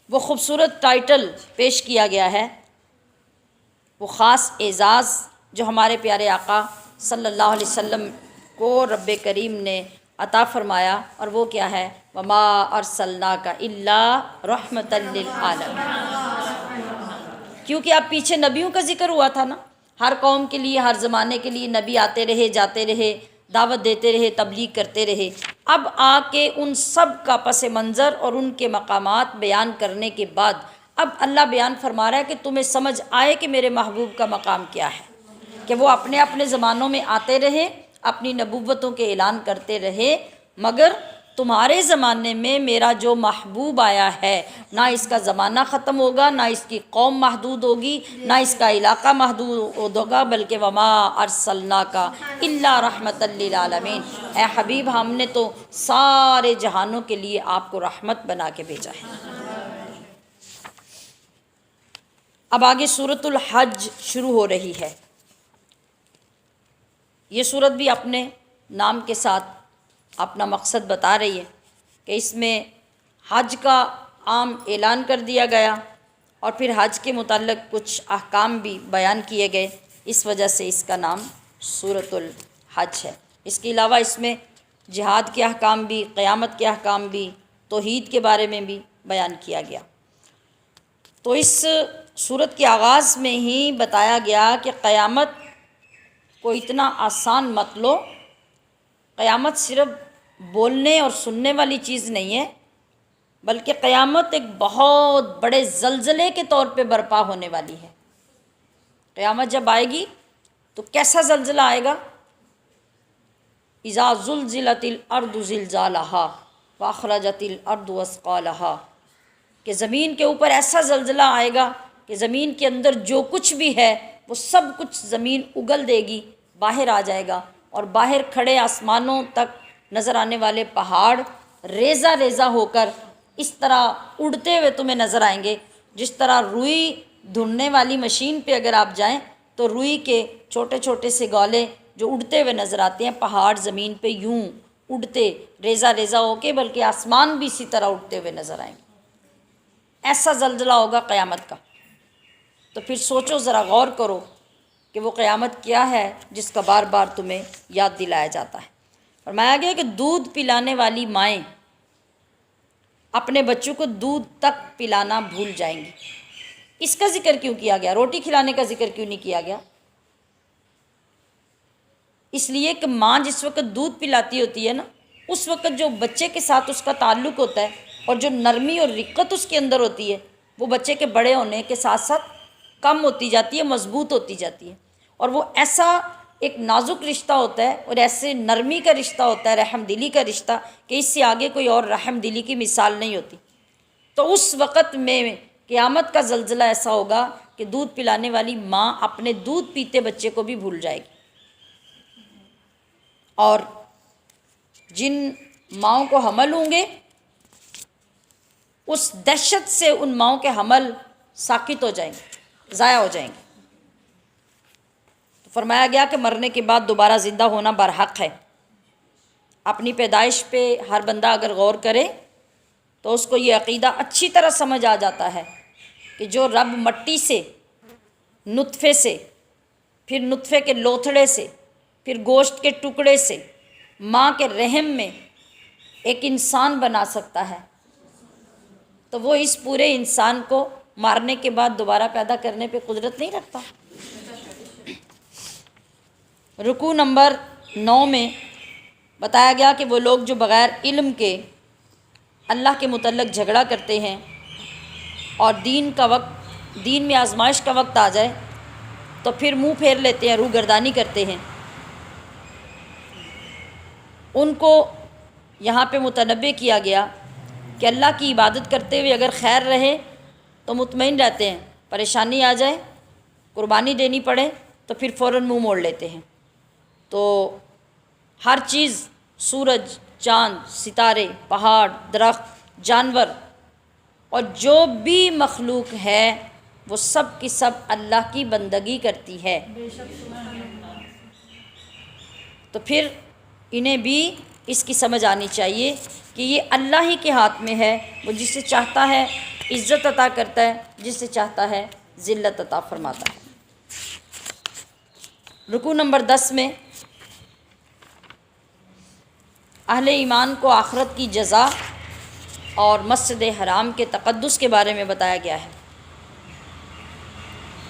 وہ خوبصورت ٹائٹل پیش کیا گیا ہے، وہ خاص اعزاز جو ہمارے پیارے آقا صلی اللہ علیہ وسلم کو رب کریم نے عطا فرمایا، اور وہ کیا ہے؟ وما ارسلناک الا رحمۃ للعالمین۔ کیونکہ اب پیچھے نبیوں کا ذکر ہوا تھا نا، ہر قوم کے لیے، ہر زمانے کے لیے نبی آتے رہے، جاتے رہے، دعوت دیتے رہے، تبلیغ کرتے رہے۔ اب آ کے ان سب کا پس منظر اور ان کے مقامات بیان کرنے کے بعد اب اللہ بیان فرما رہا ہے کہ تمہیں سمجھ آئے کہ میرے محبوب کا مقام کیا ہے، کہ وہ اپنے اپنے زمانوں میں آتے رہے، اپنی نبوتوں کے اعلان کرتے رہے، مگر تمہارے زمانے میں میرا جو محبوب آیا ہے، نہ اس کا زمانہ ختم ہوگا، نہ اس کی قوم محدود ہوگی، نہ اس کا علاقہ محدود ہوگا، بلکہ وما ارسلناک الا رحمۃ للعالمین۔ اے حبیب، ہم نے تو سارے جہانوں کے لیے آپ کو رحمت بنا کے بھیجا ہے۔ اب آگے سورۃ الحج شروع ہو رہی ہے۔ یہ سورت بھی اپنے نام کے ساتھ اپنا مقصد بتا رہی ہے کہ اس میں حج کا عام اعلان کر دیا گیا، اور پھر حج کے متعلق کچھ احکام بھی بیان کیے گئے، اس وجہ سے اس کا نام سورۃ الحج ہے۔ اس کے علاوہ اس میں جہاد کے احکام بھی، قیامت کے احکام بھی، توحید کے بارے میں بھی بیان کیا گیا۔ تو اس سورت کے آغاز میں ہی بتایا گیا کہ قیامت کو اتنا آسان مت لو، قیامت صرف بولنے اور سننے والی چیز نہیں ہے، بلکہ قیامت ایک بہت بڑے زلزلے کے طور پہ برپا ہونے والی ہے۔ قیامت جب آئے گی تو کیسا زلزلہ آئے گا؟ اذا زلزلت الارض زلزالها واخرجت الارض اثقالها، کہ زمین کے اوپر ایسا زلزلہ آئے گا کہ زمین کے اندر جو کچھ بھی ہے وہ سب کچھ زمین اگل دے گی، باہر آ جائے گا، اور باہر کھڑے آسمانوں تک نظر آنے والے پہاڑ ریزہ ریزہ ہو کر اس طرح اڑتے ہوئے تمہیں نظر آئیں گے، جس طرح روئی دھننے والی مشین پہ اگر آپ جائیں تو روئی کے چھوٹے چھوٹے سے گولے جو اڑتے ہوئے نظر آتے ہیں، پہاڑ زمین پہ یوں اڑتے ریزہ ریزہ ہو کے، بلکہ آسمان بھی اسی طرح اڑتے ہوئے نظر آئیں گے۔ ایسا زلزلہ ہوگا قیامت کا۔ تو پھر سوچو، ذرا غور کرو کہ وہ قیامت کیا ہے جس کا بار بار تمہیں یاد دلایا جاتا ہے۔ فرمایا گیا کہ دودھ پلانے والی مائیں اپنے بچوں کو دودھ تک پلانا بھول جائیں گی۔ اس کا ذکر کیوں کیا گیا؟ روٹی کھلانے کا ذکر کیوں نہیں کیا گیا؟ اس لیے کہ ماں جس وقت دودھ پلاتی ہوتی ہے نا، اس وقت جو بچے کے ساتھ اس کا تعلق ہوتا ہے اور جو نرمی اور رقت اس کے اندر ہوتی ہے، وہ بچے کے بڑے ہونے کے ساتھ ساتھ کم ہوتی جاتی ہے، مضبوط ہوتی جاتی ہے، اور وہ ایسا ایک نازک رشتہ ہوتا ہے اور ایسے نرمی کا رشتہ ہوتا ہے، رحم دلی کا رشتہ، کہ اس سے آگے کوئی اور رحم دلی کی مثال نہیں ہوتی۔ تو اس وقت میں قیامت کا زلزلہ ایسا ہوگا کہ دودھ پلانے والی ماں اپنے دودھ پیتے بچے کو بھی بھول جائے گی، اور جن ماؤں کو حمل ہوں گے اس دہشت سے ان ماؤں کے حمل ساقط ہو جائیں گے، ضائع ہو جائیں گے۔ تو فرمایا گیا کہ مرنے کے بعد دوبارہ زندہ ہونا برحق ہے۔ اپنی پیدائش پہ ہر بندہ اگر غور کرے تو اس کو یہ عقیدہ اچھی طرح سمجھ آ جاتا ہے کہ جو رب مٹی سے، نطفے سے، پھر نطفے کے لوتھڑے سے، پھر گوشت کے ٹکڑے سے، ماں کے رحم میں ایک انسان بنا سکتا ہے، تو وہ اس پورے انسان کو مارنے کے بعد دوبارہ پیدا کرنے پہ قدرت نہیں رکھتا۔ رکوع نمبر 9 میں بتایا گیا کہ وہ لوگ جو بغیر علم کے اللہ کے متعلق جھگڑا کرتے ہیں اور دین میں آزمائش کا وقت آ جائے تو پھر منہ پھیر لیتے ہیں، روح گردانی کرتے ہیں، ان کو یہاں پہ متنبہ کیا گیا کہ اللہ کی عبادت کرتے ہوئے اگر خیر رہے تو مطمئن رہتے ہیں، پریشانی آ جائے، قربانی دینی پڑے تو پھر فوراً منہ موڑ لیتے ہیں۔ تو ہر چیز، سورج، چاند، ستارے، پہاڑ، درخت، جانور اور جو بھی مخلوق ہے وہ سب کی سب اللہ کی بندگی کرتی ہے، تو پھر انہیں بھی اس کی سمجھ آنی چاہیے کہ یہ اللہ ہی کے ہاتھ میں ہے، وہ جسے چاہتا ہے عزت عطا کرتا ہے، جسے چاہتا ہے ذلت عطا فرماتا ہے۔ رکوع نمبر 10 میں اہل ایمان کو آخرت کی جزا اور مسجد حرام کے تقدس کے بارے میں بتایا گیا ہے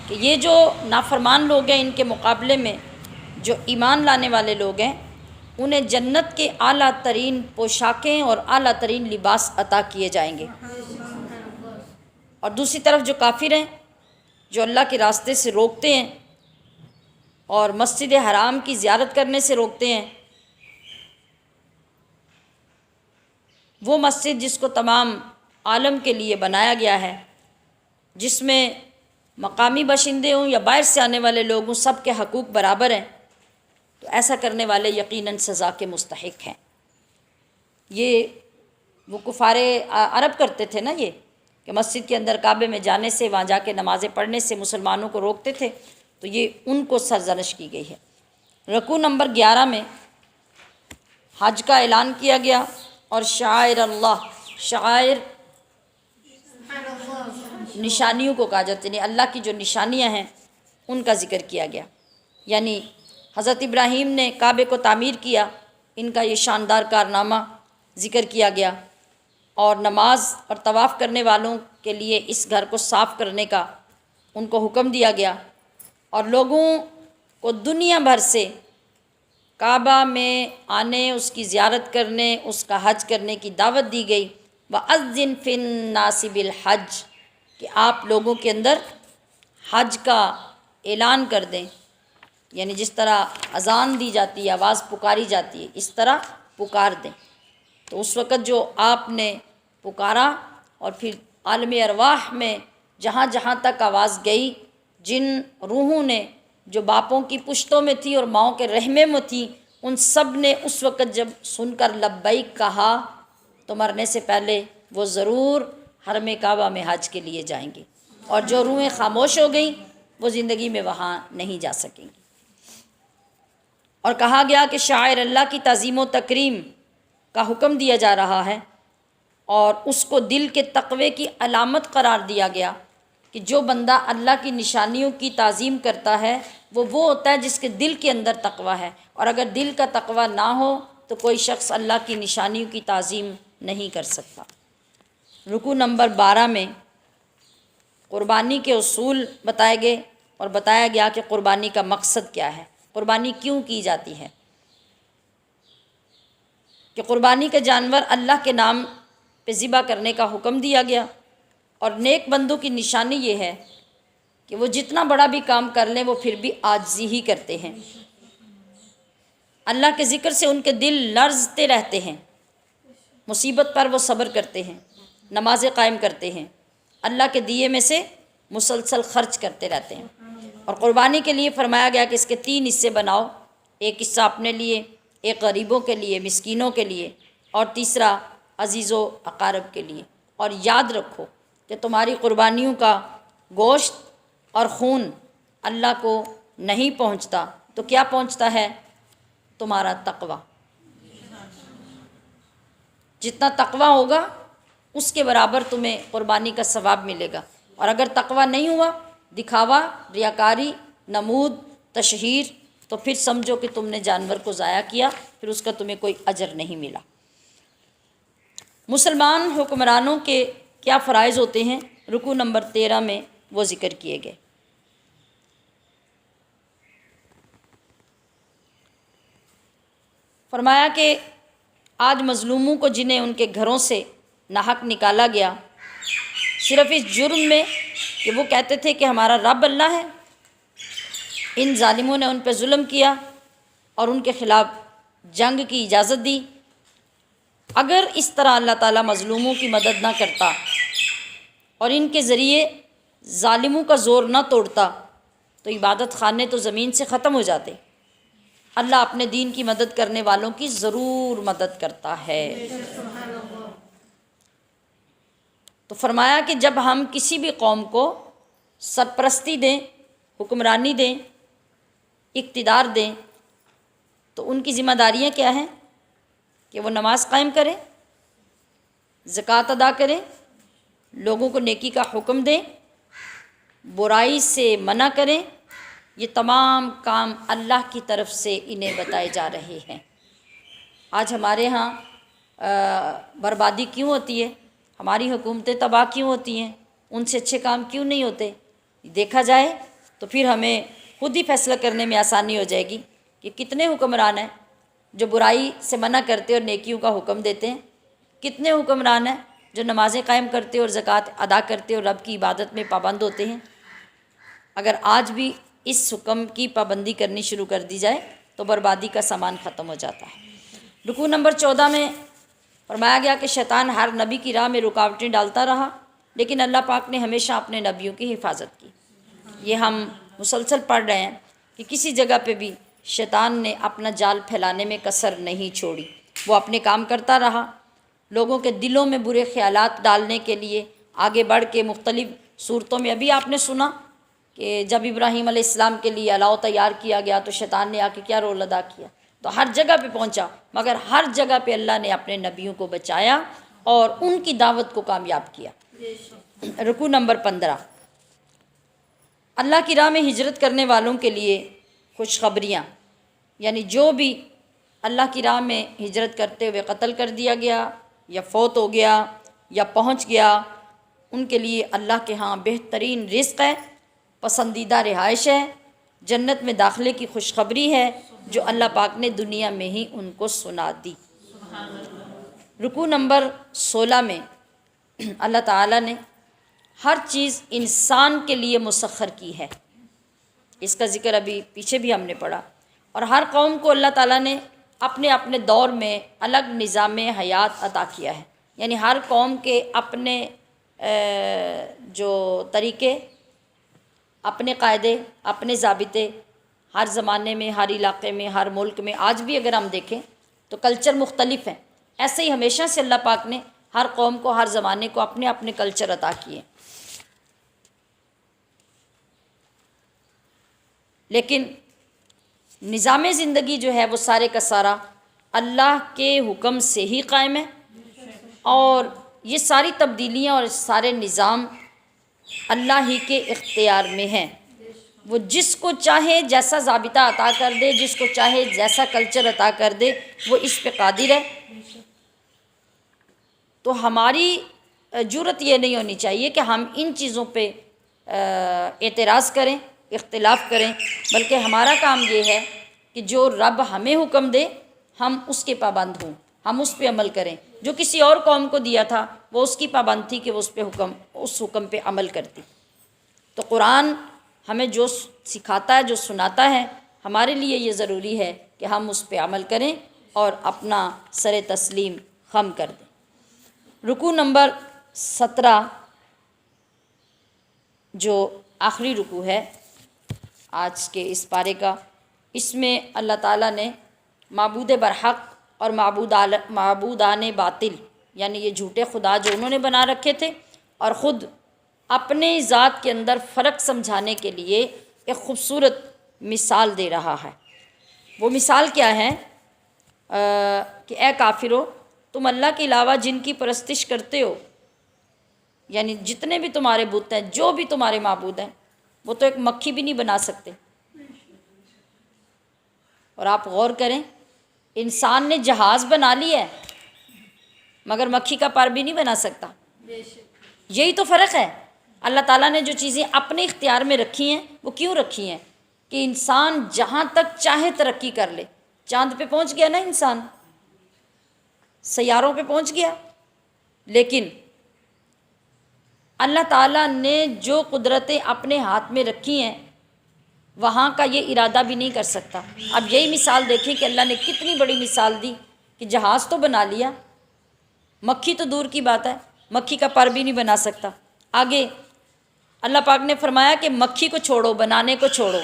کہ یہ جو نافرمان لوگ ہیں، ان کے مقابلے میں جو ایمان لانے والے لوگ ہیں، انہیں جنت کے اعلیٰ ترین پوشاکیں اور اعلیٰ ترین لباس عطا کیے جائیں گے۔ اور دوسری طرف جو کافر ہیں، جو اللہ کے راستے سے روکتے ہیں اور مسجد حرام کی زیارت کرنے سے روکتے ہیں، وہ مسجد جس کو تمام عالم کے لیے بنایا گیا ہے، جس میں مقامی باشندے ہوں یا باہر سے آنے والے لوگ ہوں، سب کے حقوق برابر ہیں، تو ایسا کرنے والے یقیناً سزا کے مستحق ہیں۔ یہ وہ کفار عرب کرتے تھے نا، یہ کہ مسجد کے اندر کعبے میں جانے سے، وہاں جا کے نمازیں پڑھنے سے مسلمانوں کو روکتے تھے، تو یہ ان کو سرزنش کی گئی ہے۔ رکوع نمبر 11 میں حج کا اعلان کیا گیا اور شعائر اللہ، شعائر نشانیوں کو کہا جاتا ہے، یعنی اللہ کی جو نشانیاں ہیں ان کا ذکر کیا گیا۔ یعنی حضرت ابراہیم نے کعبے کو تعمیر کیا، ان کا یہ شاندار کارنامہ ذکر کیا گیا، اور نماز اور طواف کرنے والوں کے لیے اس گھر کو صاف کرنے کا ان کو حکم دیا گیا، اور لوگوں کو دنیا بھر سے کعبہ میں آنے، اس کی زیارت کرنے، اس کا حج کرنے کی دعوت دی گئی۔ وَأَذِّن فِي النَّاسِ بِالْحَجِّ، کہ آپ لوگوں کے اندر حج کا اعلان کر دیں، یعنی جس طرح اذان دی جاتی ہے، آواز پکاری جاتی ہے، اس طرح پکار دیں۔ تو اس وقت جو آپ نے پکارا، اور پھر عالم ارواح میں جہاں جہاں تک آواز گئی، جن روحوں نے جو باپوں کی پشتوں میں تھی اور ماؤں کے رحمے میں تھی، ان سب نے اس وقت جب سن کر لبیک کہا، تو مرنے سے پہلے وہ ضرور حرم کعبہ میں حج کے لیے جائیں گے، اور جو روحیں خاموش ہو گئیں وہ زندگی میں وہاں نہیں جا سکیں گی۔ اور کہا گیا کہ شاعر اللہ کی تعظیم و تکریم کا حکم دیا جا رہا ہے، اور اس کو دل کے تقوی کی علامت قرار دیا گیا کہ جو بندہ اللہ کی نشانیوں کی تعظیم کرتا ہے وہ ہوتا ہے جس کے دل کے اندر تقوی ہے، اور اگر دل کا تقوی نہ ہو تو کوئی شخص اللہ کی نشانیوں کی تعظیم نہیں کر سکتا۔ رکوع نمبر 12 میں قربانی کے اصول بتائے گئے، اور بتایا گیا کہ قربانی کا مقصد کیا ہے، قربانی کیوں کی جاتی ہے۔ کہ قربانی کا جانور اللہ کے نام پہ ذبح کرنے کا حکم دیا گیا، اور نیک بندوں کی نشانی یہ ہے کہ وہ جتنا بڑا بھی کام کر لیں وہ پھر بھی عاجزی ہی کرتے ہیں، اللہ کے ذکر سے ان کے دل لرزتے رہتے ہیں، مصیبت پر وہ صبر کرتے ہیں، نمازیں قائم کرتے ہیں، اللہ کے دیے میں سے مسلسل خرچ کرتے رہتے ہیں۔ اور قربانی کے لیے فرمایا گیا کہ اس کے 3 حصے بناؤ، ایک حصہ اپنے لیے، ایک غریبوں کے لیے، مسکینوں کے لیے، اور تیسرا عزیز و اقارب کے لیے۔ اور یاد رکھو کہ تمہاری قربانیوں کا گوشت اور خون اللہ کو نہیں پہنچتا، تو کیا پہنچتا ہے؟ تمہارا تقوی۔ جتنا تقوی ہوگا اس کے برابر تمہیں قربانی کا ثواب ملے گا، اور اگر تقوی نہیں ہوا، دکھاوا، ریاکاری، نمود، تشہیر، تو پھر سمجھو کہ تم نے جانور کو ضائع کیا، پھر اس کا تمہیں کوئی اجر نہیں ملا۔ مسلمان حکمرانوں کے کیا فرائض ہوتے ہیں؟ رکوع نمبر 13 میں وہ ذکر کیے گئے۔ فرمایا کہ آج مظلوموں کو جنہیں ان کے گھروں سے ناحق نکالا گیا، صرف اس جرم میں کہ وہ کہتے تھے کہ ہمارا رب اللہ ہے، ان ظالموں نے ان پہ ظلم کیا اور ان کے خلاف جنگ کی اجازت دی۔ اگر اس طرح اللہ تعالیٰ مظلوموں کی مدد نہ کرتا اور ان کے ذریعے ظالموں کا زور نہ توڑتا تو عبادت خانے تو زمین سے ختم ہو جاتے۔ اللہ اپنے دین کی مدد کرنے والوں کی ضرور مدد کرتا ہے۔ تو فرمایا کہ جب ہم کسی بھی قوم کو سرپرستی دیں، حکمرانی دیں، اقتدار دیں، تو ان کی ذمہ داریاں کیا ہیں؟ کہ وہ نماز قائم کریں، زکوٰۃ ادا کریں، لوگوں کو نیکی کا حکم دیں، برائی سے منع کریں، یہ تمام کام اللہ کی طرف سے انہیں بتائے جا رہے ہیں۔ آج ہمارے ہاں بربادی کیوں ہوتی ہے؟ ہماری حکومتیں تباہ کیوں ہوتی ہیں؟ ان سے اچھے کام کیوں نہیں ہوتے؟ دیکھا جائے تو پھر ہمیں خود ہی فیصلہ کرنے میں آسانی ہو جائے گی کہ کتنے حکمران ہیں جو برائی سے منع کرتے اور نیکیوں کا حکم دیتے ہیں، کتنے حکمران ہیں جو نمازیں قائم کرتے اور زکوٰۃ ادا کرتے اور رب کی عبادت میں پابند ہوتے ہیں۔ اگر آج بھی اس حکم کی پابندی کرنی شروع کر دی جائے تو بربادی کا سامان ختم ہو جاتا ہے۔ رکوع نمبر 14 میں فرمایا گیا کہ شیطان ہر نبی کی راہ میں رکاوٹیں ڈالتا رہا، لیکن اللہ پاک نے ہمیشہ اپنے نبیوں کی حفاظت کی۔ یہ ہم مسلسل پڑھ رہے ہیں کہ کسی جگہ پہ بھی شیطان نے اپنا جال پھیلانے میں کسر نہیں چھوڑی، وہ اپنے کام کرتا رہا، لوگوں کے دلوں میں برے خیالات ڈالنے کے لیے آگے بڑھ کے مختلف صورتوں میں ابھی آپ نے سنا کہ جب ابراہیم علیہ السلام کے لیے الاؤ تیار کیا گیا تو شیطان نے آ کے کیا رول ادا کیا، تو ہر جگہ پہ پہنچا، مگر ہر جگہ پہ اللہ نے اپنے نبیوں کو بچایا اور ان کی دعوت کو کامیاب کیا۔ رکوع نمبر 15، اللہ کی راہ میں ہجرت کرنے والوں کے لیے خوشخبریاں، یعنی جو بھی اللہ کی راہ میں ہجرت کرتے ہوئے قتل کر دیا گیا یا فوت ہو گیا یا پہنچ گیا، ان کے لیے اللہ کے ہاں بہترین رزق ہے، پسندیدہ رہائش ہے، جنت میں داخلے کی خوشخبری ہے جو اللہ پاک نے دنیا میں ہی ان کو سنا دی۔ رکوع نمبر 16 میں اللہ تعالیٰ نے ہر چیز انسان کے لیے مسخر کی ہے، اس کا ذکر ابھی پیچھے بھی ہم نے پڑھا، اور ہر قوم کو اللہ تعالیٰ نے اپنے اپنے دور میں الگ نظام حیات عطا کیا ہے، یعنی ہر قوم کے اپنے جو طریقے، اپنے قاعدے، اپنے ضابطے، ہر زمانے میں، ہر علاقے میں، ہر ملک میں آج بھی اگر ہم دیکھیں تو کلچر مختلف ہیں، ایسے ہی ہمیشہ سے اللہ پاک نے ہر قوم کو، ہر زمانے کو اپنے اپنے کلچر عطا کیے، لیکن نظام زندگی جو ہے وہ سارے کا سارا اللہ کے حکم سے ہی قائم ہے، اور یہ ساری تبدیلیاں اور سارے نظام اللہ ہی کے اختیار میں ہیں، وہ جس کو چاہے جیسا ضابطہ عطا کر دے، جس کو چاہے جیسا کلچر عطا کر دے، وہ اس پہ قادر ہے۔ تو ہماری جرأت یہ نہیں ہونی چاہیے کہ ہم ان چیزوں پہ اعتراض کریں، اختلاف کریں، بلکہ ہمارا کام یہ ہے کہ جو رب ہمیں حکم دے ہم اس کے پابند ہوں، ہم اس پہ عمل کریں۔ جو کسی اور قوم کو دیا تھا وہ اس کی پابند تھی کہ وہ اس حکم پہ عمل کرتی۔ تو قرآن ہمیں جو سکھاتا ہے، جو سناتا ہے، ہمارے لیے یہ ضروری ہے کہ ہم اس پہ عمل کریں اور اپنا سر تسلیم خم کر دیں۔ رکوع نمبر 17 جو آخری رکوع ہے آج کے اس پارے کا، اس میں اللہ تعالیٰ نے معبود برحق اور معبودان باطل، یعنی یہ جھوٹے خدا جو انہوں نے بنا رکھے تھے، اور خود اپنے ذات کے اندر فرق سمجھانے کے لیے ایک خوبصورت مثال دے رہا ہے۔ وہ مثال کیا ہے کہ اے کافرو، تم اللہ کے علاوہ جن کی پرستش کرتے ہو، یعنی جتنے بھی تمہارے بت ہیں، جو بھی تمہارے معبود ہیں، وہ تو ایک مکھی بھی نہیں بنا سکتے۔ اور آپ غور کریں، انسان نے جہاز بنا لیا ہے مگر مکھی کا پر بھی نہیں بنا سکتا۔ یہی تو فرق ہے۔ اللہ تعالیٰ نے جو چیزیں اپنے اختیار میں رکھی ہیں وہ کیوں رکھی ہیں؟ کہ انسان جہاں تک چاہے ترقی کر لے۔ چاند پہ پہنچ گیا نا انسان، سیاروں پہ پہنچ گیا، لیکن اللہ تعالیٰ نے جو قدرتیں اپنے ہاتھ میں رکھی ہیں وہاں کا یہ ارادہ بھی نہیں کر سکتا۔ اب یہی مثال دیکھیں کہ اللہ نے کتنی بڑی مثال دی کہ جہاز تو بنا لیا، مکھی تو دور کی بات ہے، مکھی کا پر بھی نہیں بنا سکتا۔ آگے اللہ پاک نے فرمایا کہ مکھی کو چھوڑو، بنانے کو چھوڑو،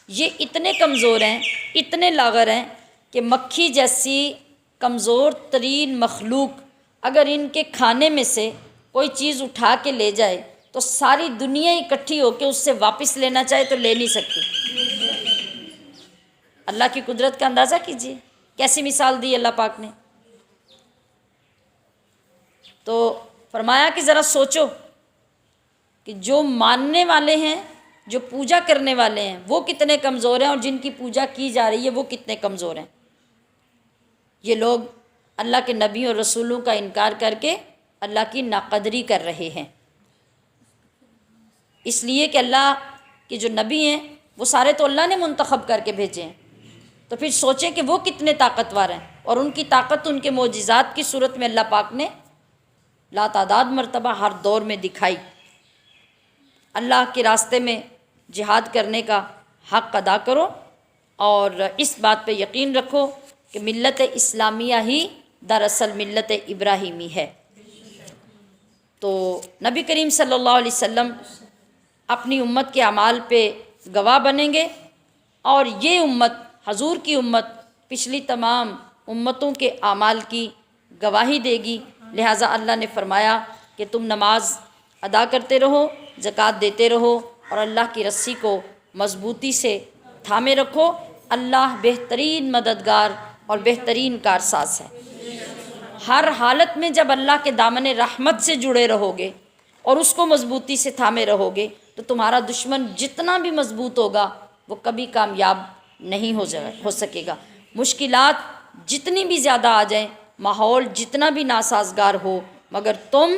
یہ اتنے کمزور ہیں، اتنے لاغر ہیں کہ مکھی جیسی کمزور ترین مخلوق اگر ان کے کھانے میں سے کوئی چیز اٹھا کے لے جائے تو ساری دنیا اکٹھی ہو کے اس سے واپس لینا چاہے تو لے نہیں سکتی۔ اللہ کی قدرت کا اندازہ کیجیے، کیسی مثال دی اللہ پاک نے۔ تو فرمایا کہ ذرا سوچو کہ جو ماننے والے ہیں، جو پوجا کرنے والے ہیں، وہ کتنے کمزور ہیں، اور جن کی پوجا کی جا رہی ہے وہ کتنے کمزور ہیں۔ یہ لوگ اللہ کے نبی اور رسولوں کا انکار کر کے اللہ کی ناقدری کر رہے ہیں، اس لیے کہ اللہ کے جو نبی ہیں وہ سارے تو اللہ نے منتخب کر کے بھیجے ہیں، تو پھر سوچیں کہ وہ کتنے طاقتور ہیں، اور ان کی طاقت ان کے معجزات کی صورت میں اللہ پاک نے لاتعداد مرتبہ ہر دور میں دکھائی۔ اللہ کے راستے میں جہاد کرنے کا حق ادا کرو، اور اس بات پہ یقین رکھو کہ ملت اسلامیہ ہی دراصل ملت ابراہیمی ہے۔ تو نبی کریم صلی اللہ علیہ وسلم اپنی امت کے اعمال پہ گواہ بنیں گے، اور یہ امت، حضور کی امت، پچھلی تمام امتوں کے اعمال کی گواہی دے گی۔ لہٰذا اللہ نے فرمایا کہ تم نماز ادا کرتے رہو، زکوٰۃ دیتے رہو، اور اللہ کی رسی کو مضبوطی سے تھامے رکھو۔ اللہ بہترین مددگار اور بہترین کارساز ہے۔ ہر حالت میں جب اللہ کے دامن رحمت سے جڑے رہو گے اور اس کو مضبوطی سے تھامے رہو گے تو تمہارا دشمن جتنا بھی مضبوط ہوگا وہ کبھی کامیاب نہیں ہو سکے گا۔ مشکلات جتنی بھی زیادہ آ جائیں، ماحول جتنا بھی ناسازگار ہو، مگر تم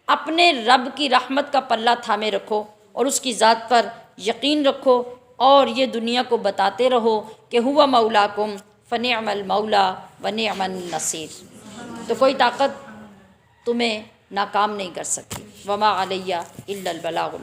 اپنے رب کی رحمت کا پلہ تھامے رکھو اور اس کی ذات پر یقین رکھو، اور یہ دنیا کو بتاتے رہو کہ ہوا مولاکم فنعم المولا ونعم النصیر۔ تو کوئی طاقت تمہیں ناکام نہیں کر سکتی۔ وما علیہ الا البلاغ